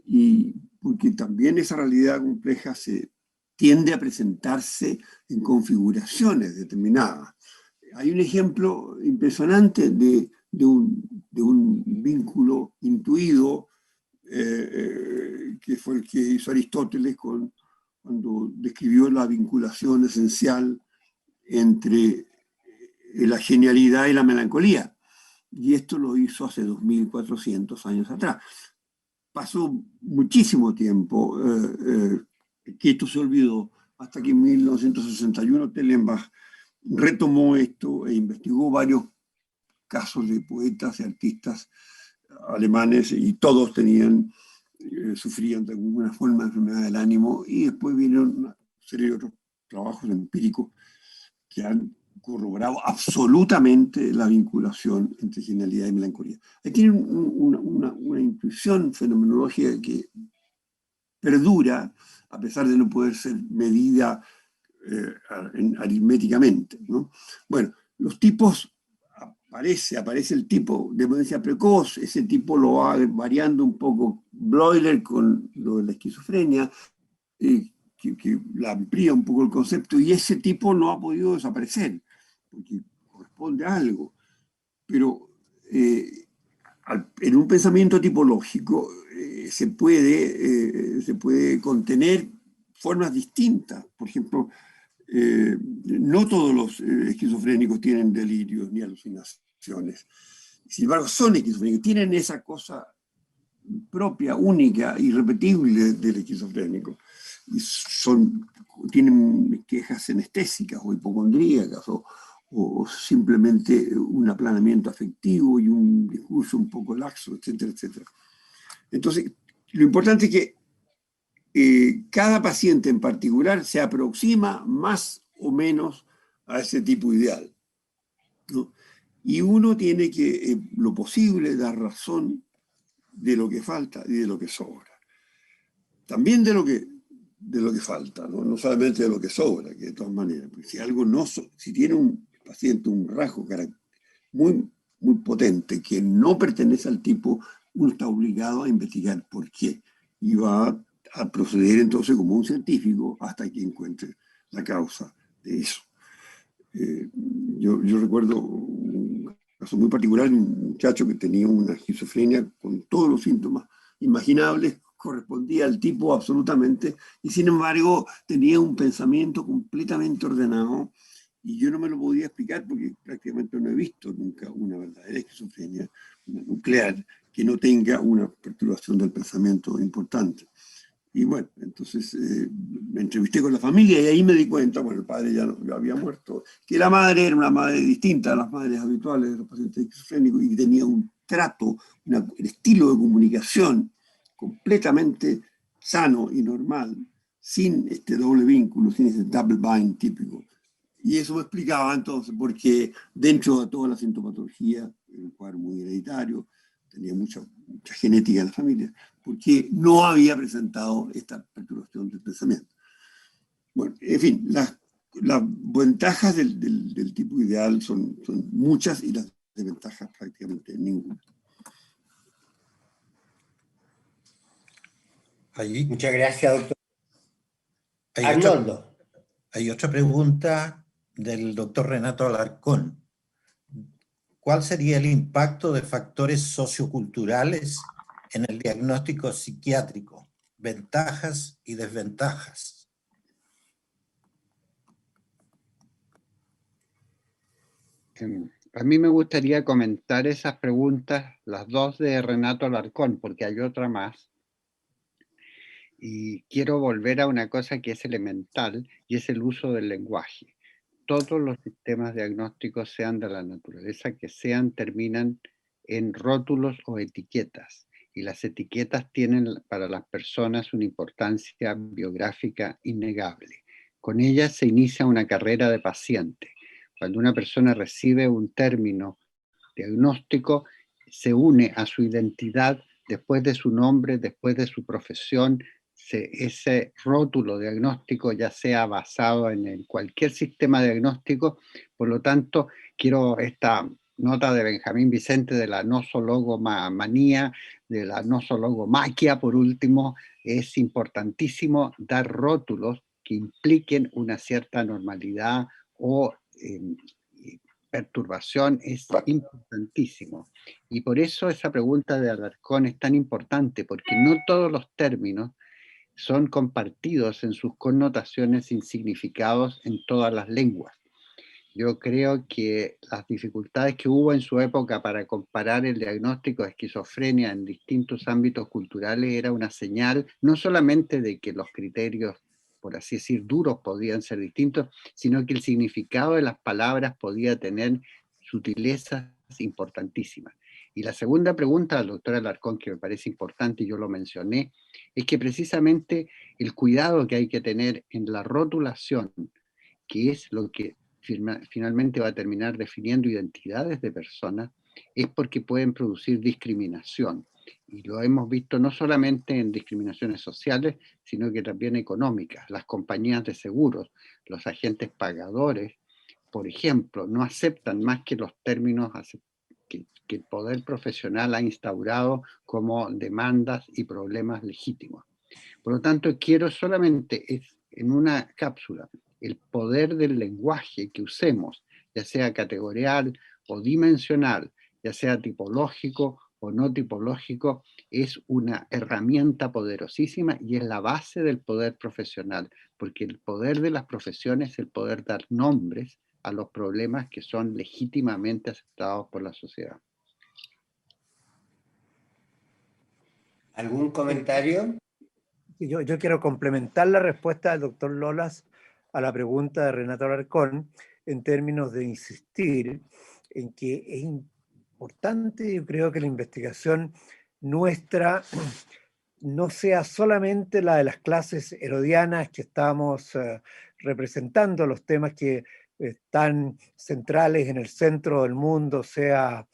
y porque también esa realidad compleja se tiende a presentarse en configuraciones determinadas. Hay un ejemplo impresionante de un vínculo intuido que fue el que hizo Aristóteles cuando describió la vinculación esencial entre la genialidad y la melancolía. Y esto lo hizo hace 2400 años atrás. Pasó muchísimo tiempo que esto se olvidó, hasta que en 1961 Tellenbach retomó esto e investigó varios casos de poetas y artistas alemanes, y todos sufrían de alguna forma de enfermedad del ánimo, y después vinieron una serie de otros trabajos empíricos que han corroborado absolutamente la vinculación entre genialidad y melancolía. Ahí tienen una intuición fenomenológica que perdura a pesar de no poder ser medida aritméticamente, ¿no? Bueno, los tipos, aparece el tipo de demencia precoz, ese tipo lo va variando un poco Bleuler con lo de la esquizofrenia, que la amplía un poco el concepto, y ese tipo no ha podido desaparecer, porque corresponde a algo. Pero en un pensamiento tipológico se puede contener formas distintas. Por ejemplo, no todos los esquizofrénicos tienen delirios ni alucinaciones. Sin embargo, son esquizofrénicos, tienen esa cosa propia, única, irrepetible del esquizofrénico. Y tienen quejas anestésicas o hipocondríacas o simplemente un aplanamiento afectivo y un discurso un poco laxo, etcétera, etcétera. Entonces, lo importante es que cada paciente en particular se aproxima más o menos a ese tipo ideal, ¿no? Y uno tiene que, lo posible, dar razón de lo que falta y de lo que sobra. También de lo que falta, ¿no? No solamente de lo que sobra, que de todas maneras, porque si tiene un paciente un rasgo muy, muy potente que no pertenece al tipo, uno está obligado a investigar por qué, y va a proceder entonces como un científico hasta que encuentre la causa de eso. Yo recuerdo un caso muy particular de un muchacho que tenía una esquizofrenia con todos los síntomas imaginables, correspondía al tipo absolutamente, y sin embargo tenía un pensamiento completamente ordenado, y yo no me lo podía explicar porque prácticamente no he visto nunca una verdadera esquizofrenia, una nuclear, que no tenga una perturbación del pensamiento importante. Y bueno, entonces me entrevisté con la familia y ahí me di cuenta, bueno, el padre ya había muerto, que la madre era una madre distinta a las madres habituales de los pacientes esquizofrénicos y tenía un trato, un estilo de comunicación completamente sano y normal, sin este doble vínculo, sin ese double bind típico. Y eso me explicaba entonces por qué dentro de toda la sintomatología, el cuadro muy hereditario, tenía mucha genética en la familia, porque no había presentado esta perturbación del pensamiento. Bueno, en fin, las ventajas del tipo ideal son muchas y las desventajas prácticamente ninguna. Muchas gracias, doctor. Arnoldo. Hay otra pregunta del doctor Renato Alarcón. ¿Cuál sería el impacto de factores socioculturales en el diagnóstico psiquiátrico? Ventajas y desventajas. A mí me gustaría comentar esas preguntas, las dos de Renato Alarcón, porque hay otra más. Y quiero volver a una cosa que es elemental, y es el uso del lenguaje. Todos los sistemas diagnósticos, sean de la naturaleza que sean, terminan en rótulos o etiquetas. Y las etiquetas tienen para las personas una importancia biográfica innegable. Con ellas se inicia una carrera de paciente. Cuando una persona recibe un término diagnóstico, se une a su identidad después de su nombre, después de su profesión, ese rótulo diagnóstico ya sea basado en cualquier sistema diagnóstico. Por lo tanto, quiero esta nota de Benjamín Vicente de la nosologomanía, de la nosologomaquia, por último, es importantísimo dar rótulos que impliquen una cierta normalidad o perturbación, es importantísimo. Y por eso esa pregunta de Alarcón es tan importante, porque no todos los términos son compartidos en sus connotaciones y significados en todas las lenguas. Yo creo que las dificultades que hubo en su época para comparar el diagnóstico de esquizofrenia en distintos ámbitos culturales era una señal no solamente de que los criterios, por así decir, duros podían ser distintos, sino que el significado de las palabras podía tener sutilezas importantísimas. Y la segunda pregunta al doctor Alarcón, que me parece importante y yo lo mencioné, es que precisamente el cuidado que hay que tener en la rotulación, que es lo que finalmente va a terminar definiendo identidades de personas, es porque pueden producir discriminación. Y lo hemos visto no solamente en discriminaciones sociales, sino que también económicas. Las compañías de seguros, los agentes pagadores, por ejemplo, no aceptan más que los términos que el poder profesional ha instaurado como demandas y problemas legítimos. Por lo tanto, quiero solamente en una cápsula el poder del lenguaje que usemos, ya sea categorial o dimensional, ya sea tipológico o no tipológico, es una herramienta poderosísima y es la base del poder profesional, porque el poder de las profesiones es el poder dar nombres a los problemas que son legítimamente aceptados por la sociedad. ¿Algún comentario? Yo quiero complementar la respuesta del doctor Lolas a la pregunta de Renato Alarcón en términos de insistir en que es importante, yo creo, que la investigación nuestra no sea solamente la de las clases herodianas que estamos representando, los temas que están centrales en el centro del mundo, sea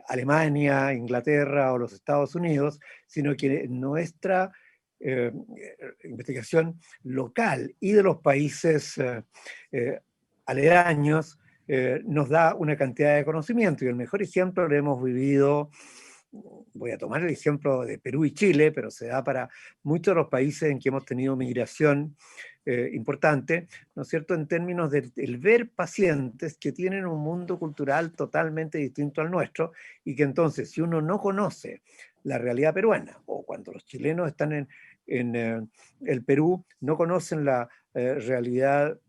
Alemania, Inglaterra o los Estados Unidos, sino que nuestra investigación local y de los países aledaños nos da una cantidad de conocimiento. Y el mejor ejemplo lo hemos vivido, voy a tomar el ejemplo de Perú y Chile, pero se da para muchos de los países en que hemos tenido migración importante, ¿no es cierto?, en términos del ver pacientes que tienen un mundo cultural totalmente distinto al nuestro y que entonces, si uno no conoce la realidad peruana, o cuando los chilenos están en el Perú, no conocen la realidad,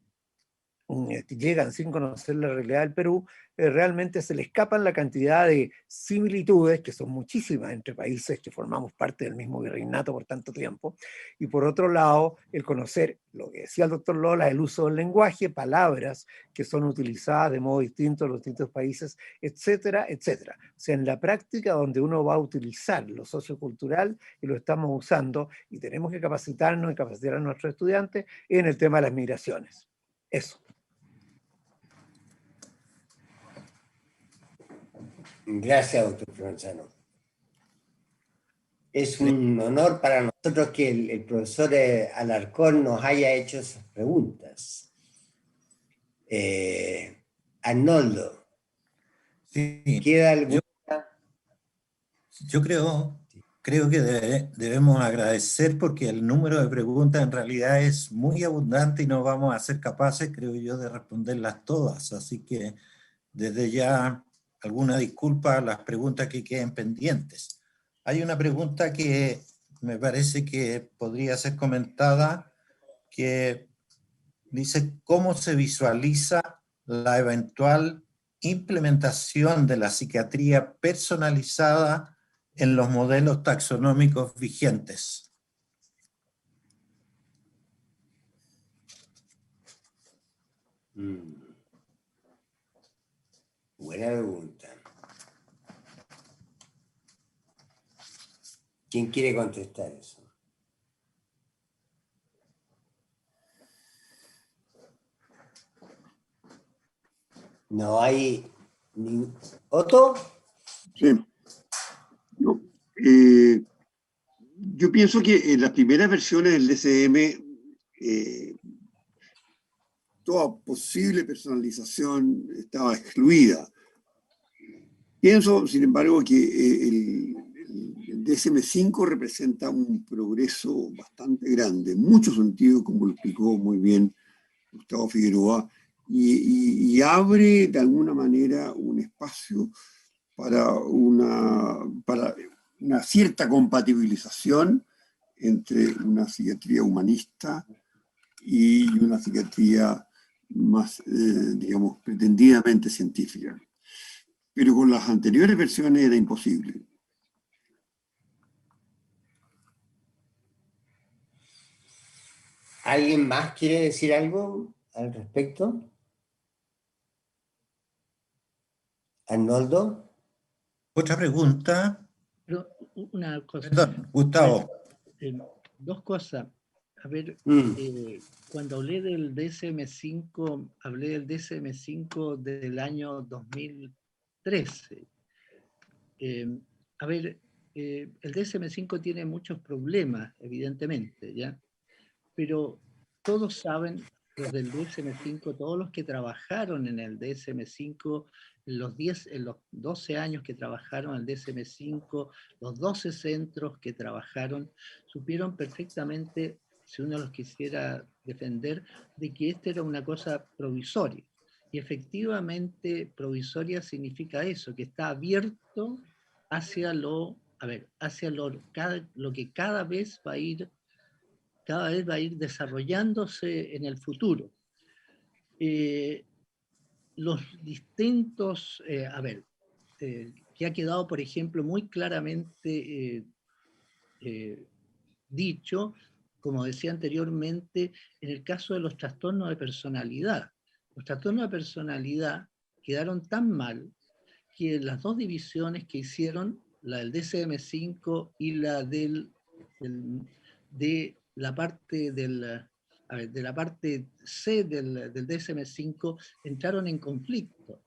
llegan sin conocer la realidad del Perú, realmente se le escapan la cantidad de similitudes, que son muchísimas entre países que formamos parte del mismo virreinato por tanto tiempo, y por otro lado, el conocer, lo que decía el doctor Lola, el uso del lenguaje, palabras que son utilizadas de modo distinto en los distintos países, etcétera, etcétera. O sea, en la práctica donde uno va a utilizar lo sociocultural y lo estamos usando, y tenemos que capacitarnos y capacitar a nuestros estudiantes en el tema de las migraciones. Eso. Gracias, doctor Provenzano. Es un honor para nosotros que el profesor Alarcón nos haya hecho esas preguntas. Arnoldo, Sí, ¿queda alguna? yo creo que debemos agradecer porque el número de preguntas en realidad es muy abundante y no vamos a ser capaces, creo yo, de responderlas todas. Así que desde ya alguna disculpa a las preguntas que queden pendientes. Hay una pregunta que me parece que podría ser comentada, que dice: ¿cómo se visualiza la eventual implementación de la psiquiatría personalizada en los modelos taxonómicos vigentes? Buena pregunta. ¿Quién quiere contestar eso? No hay... ¿Otto? Sí. No, Yo pienso que en las primeras versiones del DSM, toda posible personalización estaba excluida. Pienso, sin embargo, que el DSM-5 representa un progreso bastante grande, en muchos sentidos, como lo explicó muy bien Gustavo Figueroa, y abre de alguna manera un espacio para una cierta compatibilización entre una psiquiatría humanista y una psiquiatría más, digamos, pretendidamente científica. Pero con las anteriores versiones era imposible. ¿Alguien más quiere decir algo al respecto? ¿Arnoldo? Otra pregunta. Pero una cosa. Perdón, Gustavo. Dos cosas. A ver, cuando hablé del DSM-5, hablé del DSM-5 del año 2013. A ver, el DSM-5 tiene muchos problemas, evidentemente, ¿ya? Pero todos saben, los del DSM-5, todos los que trabajaron en el DSM-5, en los 12 años que trabajaron en el DSM-5, los 12 centros que trabajaron, supieron perfectamente, si uno los quisiera defender, de que esta era una cosa provisoria. Y efectivamente, provisoria significa eso, que está abierto hacia lo que cada vez va a ir desarrollándose en el futuro. Los distintos, que ha quedado, por ejemplo, muy claramente dicho, como decía anteriormente, en el caso de los trastornos de personalidad. Los trastornos de personalidad quedaron tan mal que las dos divisiones que hicieron, la del DSM-5 y la de la parte de la parte C del DSM-5, entraron en conflicto.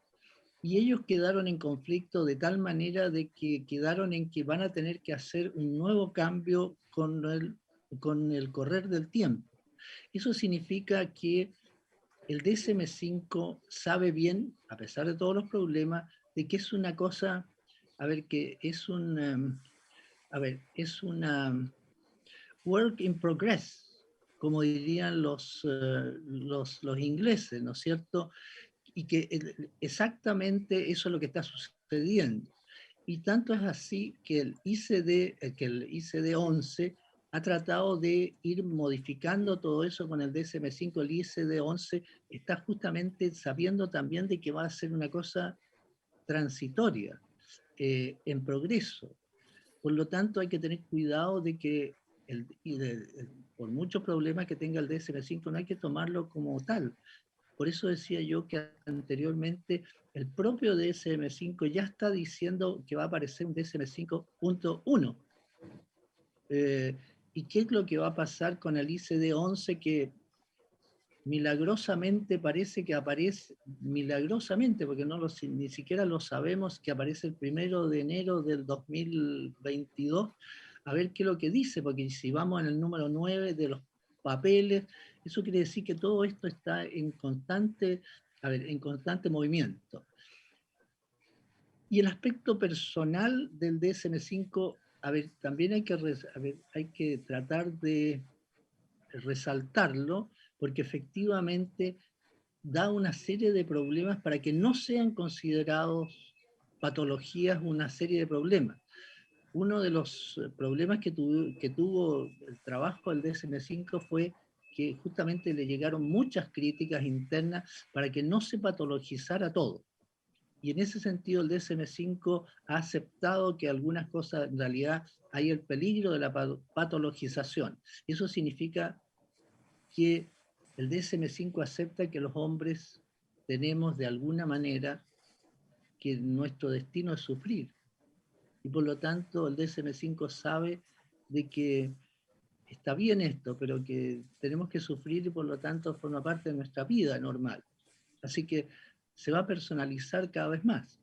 Y ellos quedaron en conflicto de tal manera de que quedaron en que van a tener que hacer un nuevo cambio con el correr del tiempo. Eso significa que el DSM-5 sabe bien, a pesar de todos los problemas, de que es una cosa, que es una work in progress, como dirían los ingleses, ¿no es cierto? Y que exactamente eso es lo que está sucediendo. Y tanto es así que el ICD-11 ha tratado de ir modificando todo eso con el DSM-5. El ICD-11 está justamente sabiendo también de que va a ser una cosa transitoria, en progreso. Por lo tanto, hay que tener cuidado de que, por muchos problemas que tenga el DSM-5, no hay que tomarlo como tal. Por eso decía yo que anteriormente el propio DSM-5 ya está diciendo que va a aparecer un DSM-5.1. ¿Y qué es lo que va a pasar con el ICD-11 que milagrosamente parece que aparece, milagrosamente, porque ni siquiera lo sabemos, que aparece el 1 de enero del 2022, a ver qué es lo que dice, porque si vamos en el número 9 de los papeles, eso quiere decir que todo esto está en constante movimiento. Y el aspecto personal del DSM-5, también hay que tratar de resaltarlo, porque efectivamente da una serie de problemas para que no sean considerados patologías, una serie de problemas. Uno de los problemas que tuvo el trabajo del DSM-5 fue que justamente le llegaron muchas críticas internas para que no se patologizara todo. Y en ese sentido el DSM-5 ha aceptado que algunas cosas, en realidad, hay el peligro de la patologización. Eso significa que el DSM-5 acepta que los hombres tenemos de alguna manera que nuestro destino es sufrir. Y por lo tanto el DSM-5 sabe de que está bien esto, pero que tenemos que sufrir y por lo tanto forma parte de nuestra vida normal. Así que se va a personalizar cada vez más.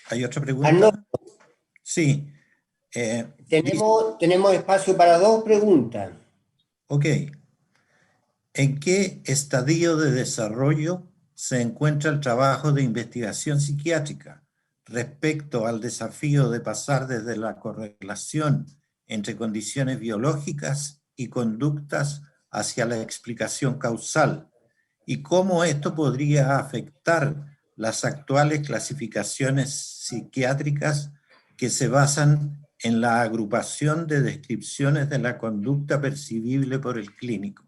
¿Hay otra pregunta? Sí. Tenemos espacio para 2 preguntas. Ok. ¿En qué estadio de desarrollo se encuentra el trabajo de investigación psiquiátrica respecto al desafío de pasar desde la correlación entre condiciones biológicas y conductas hacia la explicación causal? ¿Y cómo esto podría afectar las actuales clasificaciones psiquiátricas que se basan en la agrupación de descripciones de la conducta percibible por el clínico?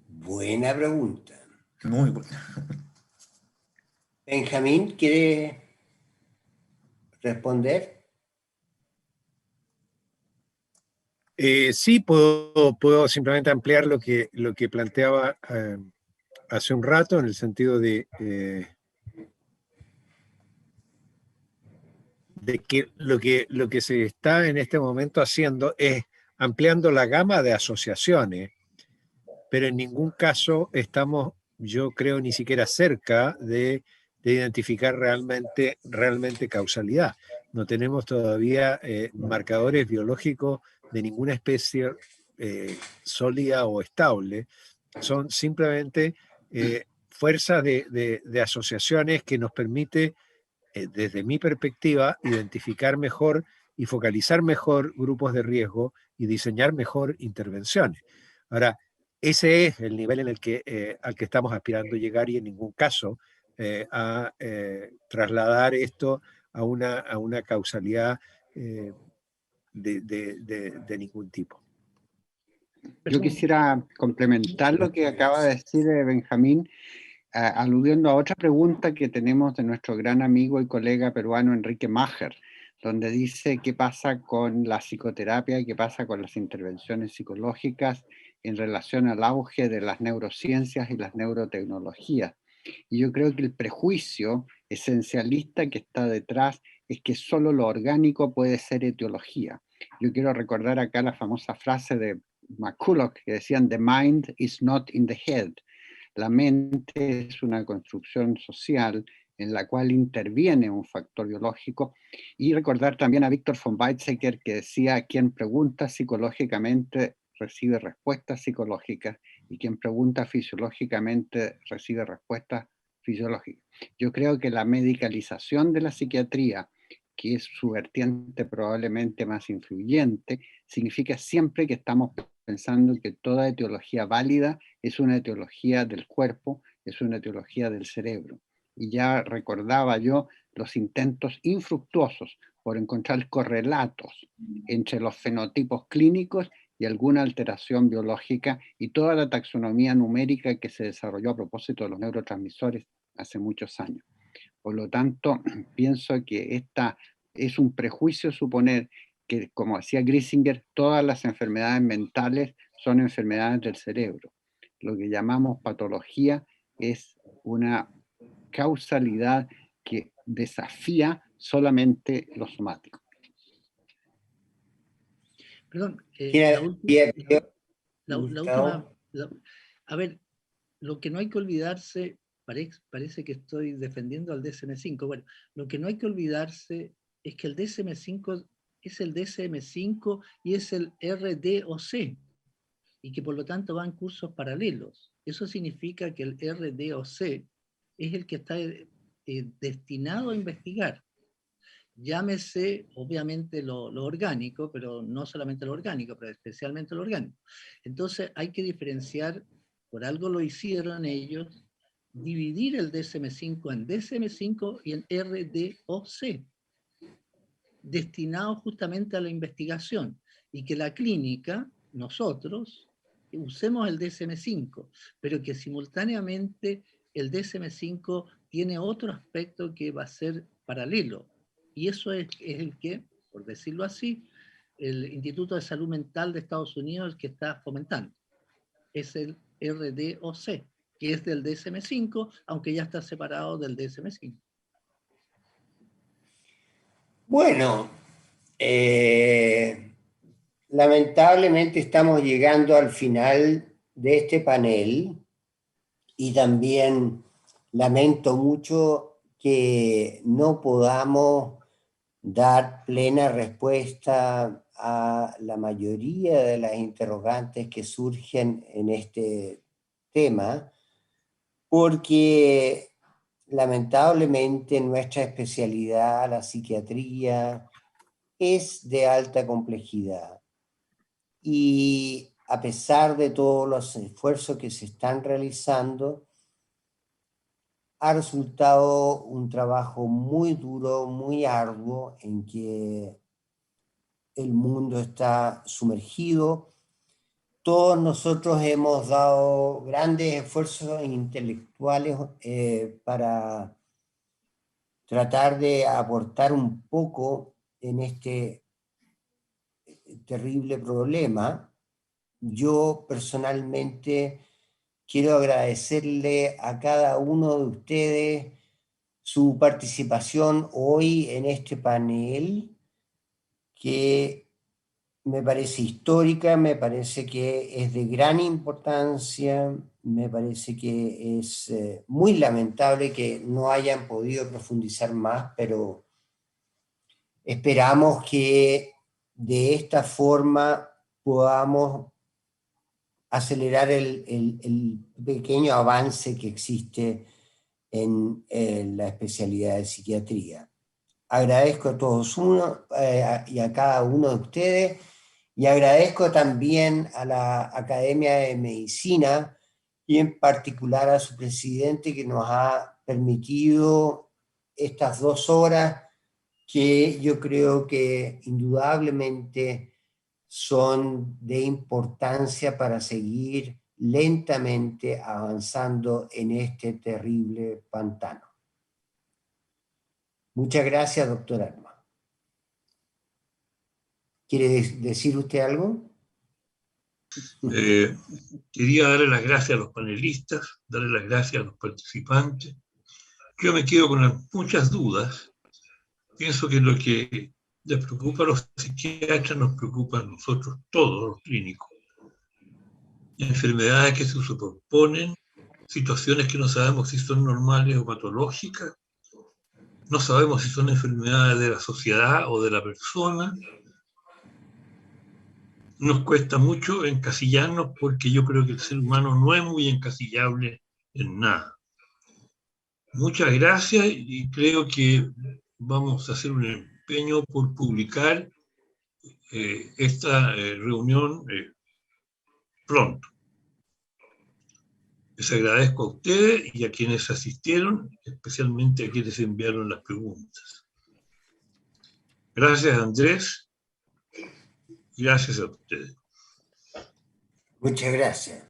Buena pregunta. Muy buena. Benjamín, ¿quiere responder? Sí, puedo simplemente ampliar lo que planteaba hace un rato, en el sentido de que lo que se está en este momento haciendo es ampliando la gama de asociaciones, pero en ningún caso estamos, yo creo, ni siquiera cerca de identificar realmente causalidad. No tenemos todavía marcadores biológicos de ninguna especie sólida o estable. Son simplemente fuerzas de asociaciones que nos permite, desde mi perspectiva, identificar mejor y focalizar mejor grupos de riesgo y diseñar mejor intervenciones. Ahora, ese es el nivel en el que, al que estamos aspirando llegar, y en ningún caso a trasladar esto a una causalidad de ningún tipo. Yo quisiera complementar lo que acaba de decir Benjamín, aludiendo a otra pregunta que tenemos de nuestro gran amigo y colega peruano Enrique Maher, donde dice qué pasa con la psicoterapia, qué pasa con las intervenciones psicológicas en relación al auge de las neurociencias y las neurotecnologías. Y yo creo que el prejuicio esencialista que está detrás es que solo lo orgánico puede ser etiología. Yo quiero recordar acá la famosa frase de McCulloch que decían: "The mind is not in the head". La mente es una construcción social en la cual interviene un factor biológico. Y recordar también a Víctor von Weizsäcker, que decía: quien pregunta psicológicamente recibe respuestas psicológicas, y quien pregunta fisiológicamente recibe respuestas fisiológicas. Yo creo que la medicalización de la psiquiatría, que es su vertiente probablemente más influyente, significa siempre que estamos pensando que toda etiología válida es una etiología del cuerpo, es una etiología del cerebro. Y ya recordaba yo los intentos infructuosos por encontrar correlatos entre los fenotipos clínicos y alguna alteración biológica, y toda la taxonomía numérica que se desarrolló a propósito de los neurotransmisores hace muchos años. Por lo tanto, pienso que esta es un prejuicio suponer que, como decía Grisinger, todas las enfermedades mentales son enfermedades del cerebro. Lo que llamamos patología es una causalidad que desafía solamente lo somático. Perdón, a ver, lo que no hay que olvidarse, parece que estoy defendiendo al DSM-5, bueno, lo que no hay que olvidarse es que el DSM-5 es el DSM-5 y es el RDOC, y que por lo tanto van cursos paralelos. Eso significa que el RDOC es el que está destinado a investigar. Llámese, obviamente, lo orgánico, pero no solamente lo orgánico, pero especialmente lo orgánico. Entonces hay que diferenciar, por algo lo hicieron ellos, dividir el DSM-5 en DSM-5 y en RDOC, destinados justamente a la investigación, y que la clínica, nosotros, usemos el DSM-5, pero que simultáneamente el DSM-5 tiene otro aspecto que va a ser paralelo, y eso es el que, por decirlo así, el Instituto de Salud Mental de Estados Unidos el que está fomentando. Es el RDOC, que es del DSM-5, aunque ya está separado del DSM-5. Bueno, lamentablemente estamos llegando al final de este panel, y también lamento mucho que no podamos dar plena respuesta a la mayoría de las interrogantes que surgen en este tema, porque lamentablemente nuestra especialidad, la psiquiatría, es de alta complejidad. Y a pesar de todos los esfuerzos que se están realizando, ha resultado un trabajo muy duro, muy arduo, en que el mundo está sumergido. Todos nosotros hemos dado grandes esfuerzos intelectuales para tratar de aportar un poco en este terrible problema. Yo personalmente quiero agradecerle a cada uno de ustedes su participación hoy en este panel, que me parece histórica, me parece que es de gran importancia, me parece que es muy lamentable que no hayan podido profundizar más, pero esperamos que de esta forma podamos acelerar el pequeño avance que existe en la especialidad de psiquiatría. Agradezco a todos y a cada uno de ustedes, y agradezco también a la Academia de Medicina y en particular a su presidente, que nos ha permitido estas 2 horas que yo creo que indudablemente son de importancia para seguir lentamente avanzando en este terrible pantano. Muchas gracias, doctor Arma. ¿Quiere decir usted algo? Quería darle las gracias a los panelistas, darle las gracias a los participantes. Yo me quedo con muchas dudas. Pienso que lo que les preocupa a los psiquiatras nos preocupa a nosotros, todos los clínicos. Enfermedades que se superponen, situaciones que no sabemos si son normales o patológicas, no sabemos si son enfermedades de la sociedad o de la persona. Nos cuesta mucho encasillarnos, porque yo creo que el ser humano no es muy encasillable en nada. Muchas gracias, y creo que vamos a hacer un empeño por publicar esta reunión pronto. Les agradezco a ustedes y a quienes asistieron, especialmente a quienes enviaron las preguntas. Gracias, Andrés. Gracias a ustedes. Muchas gracias.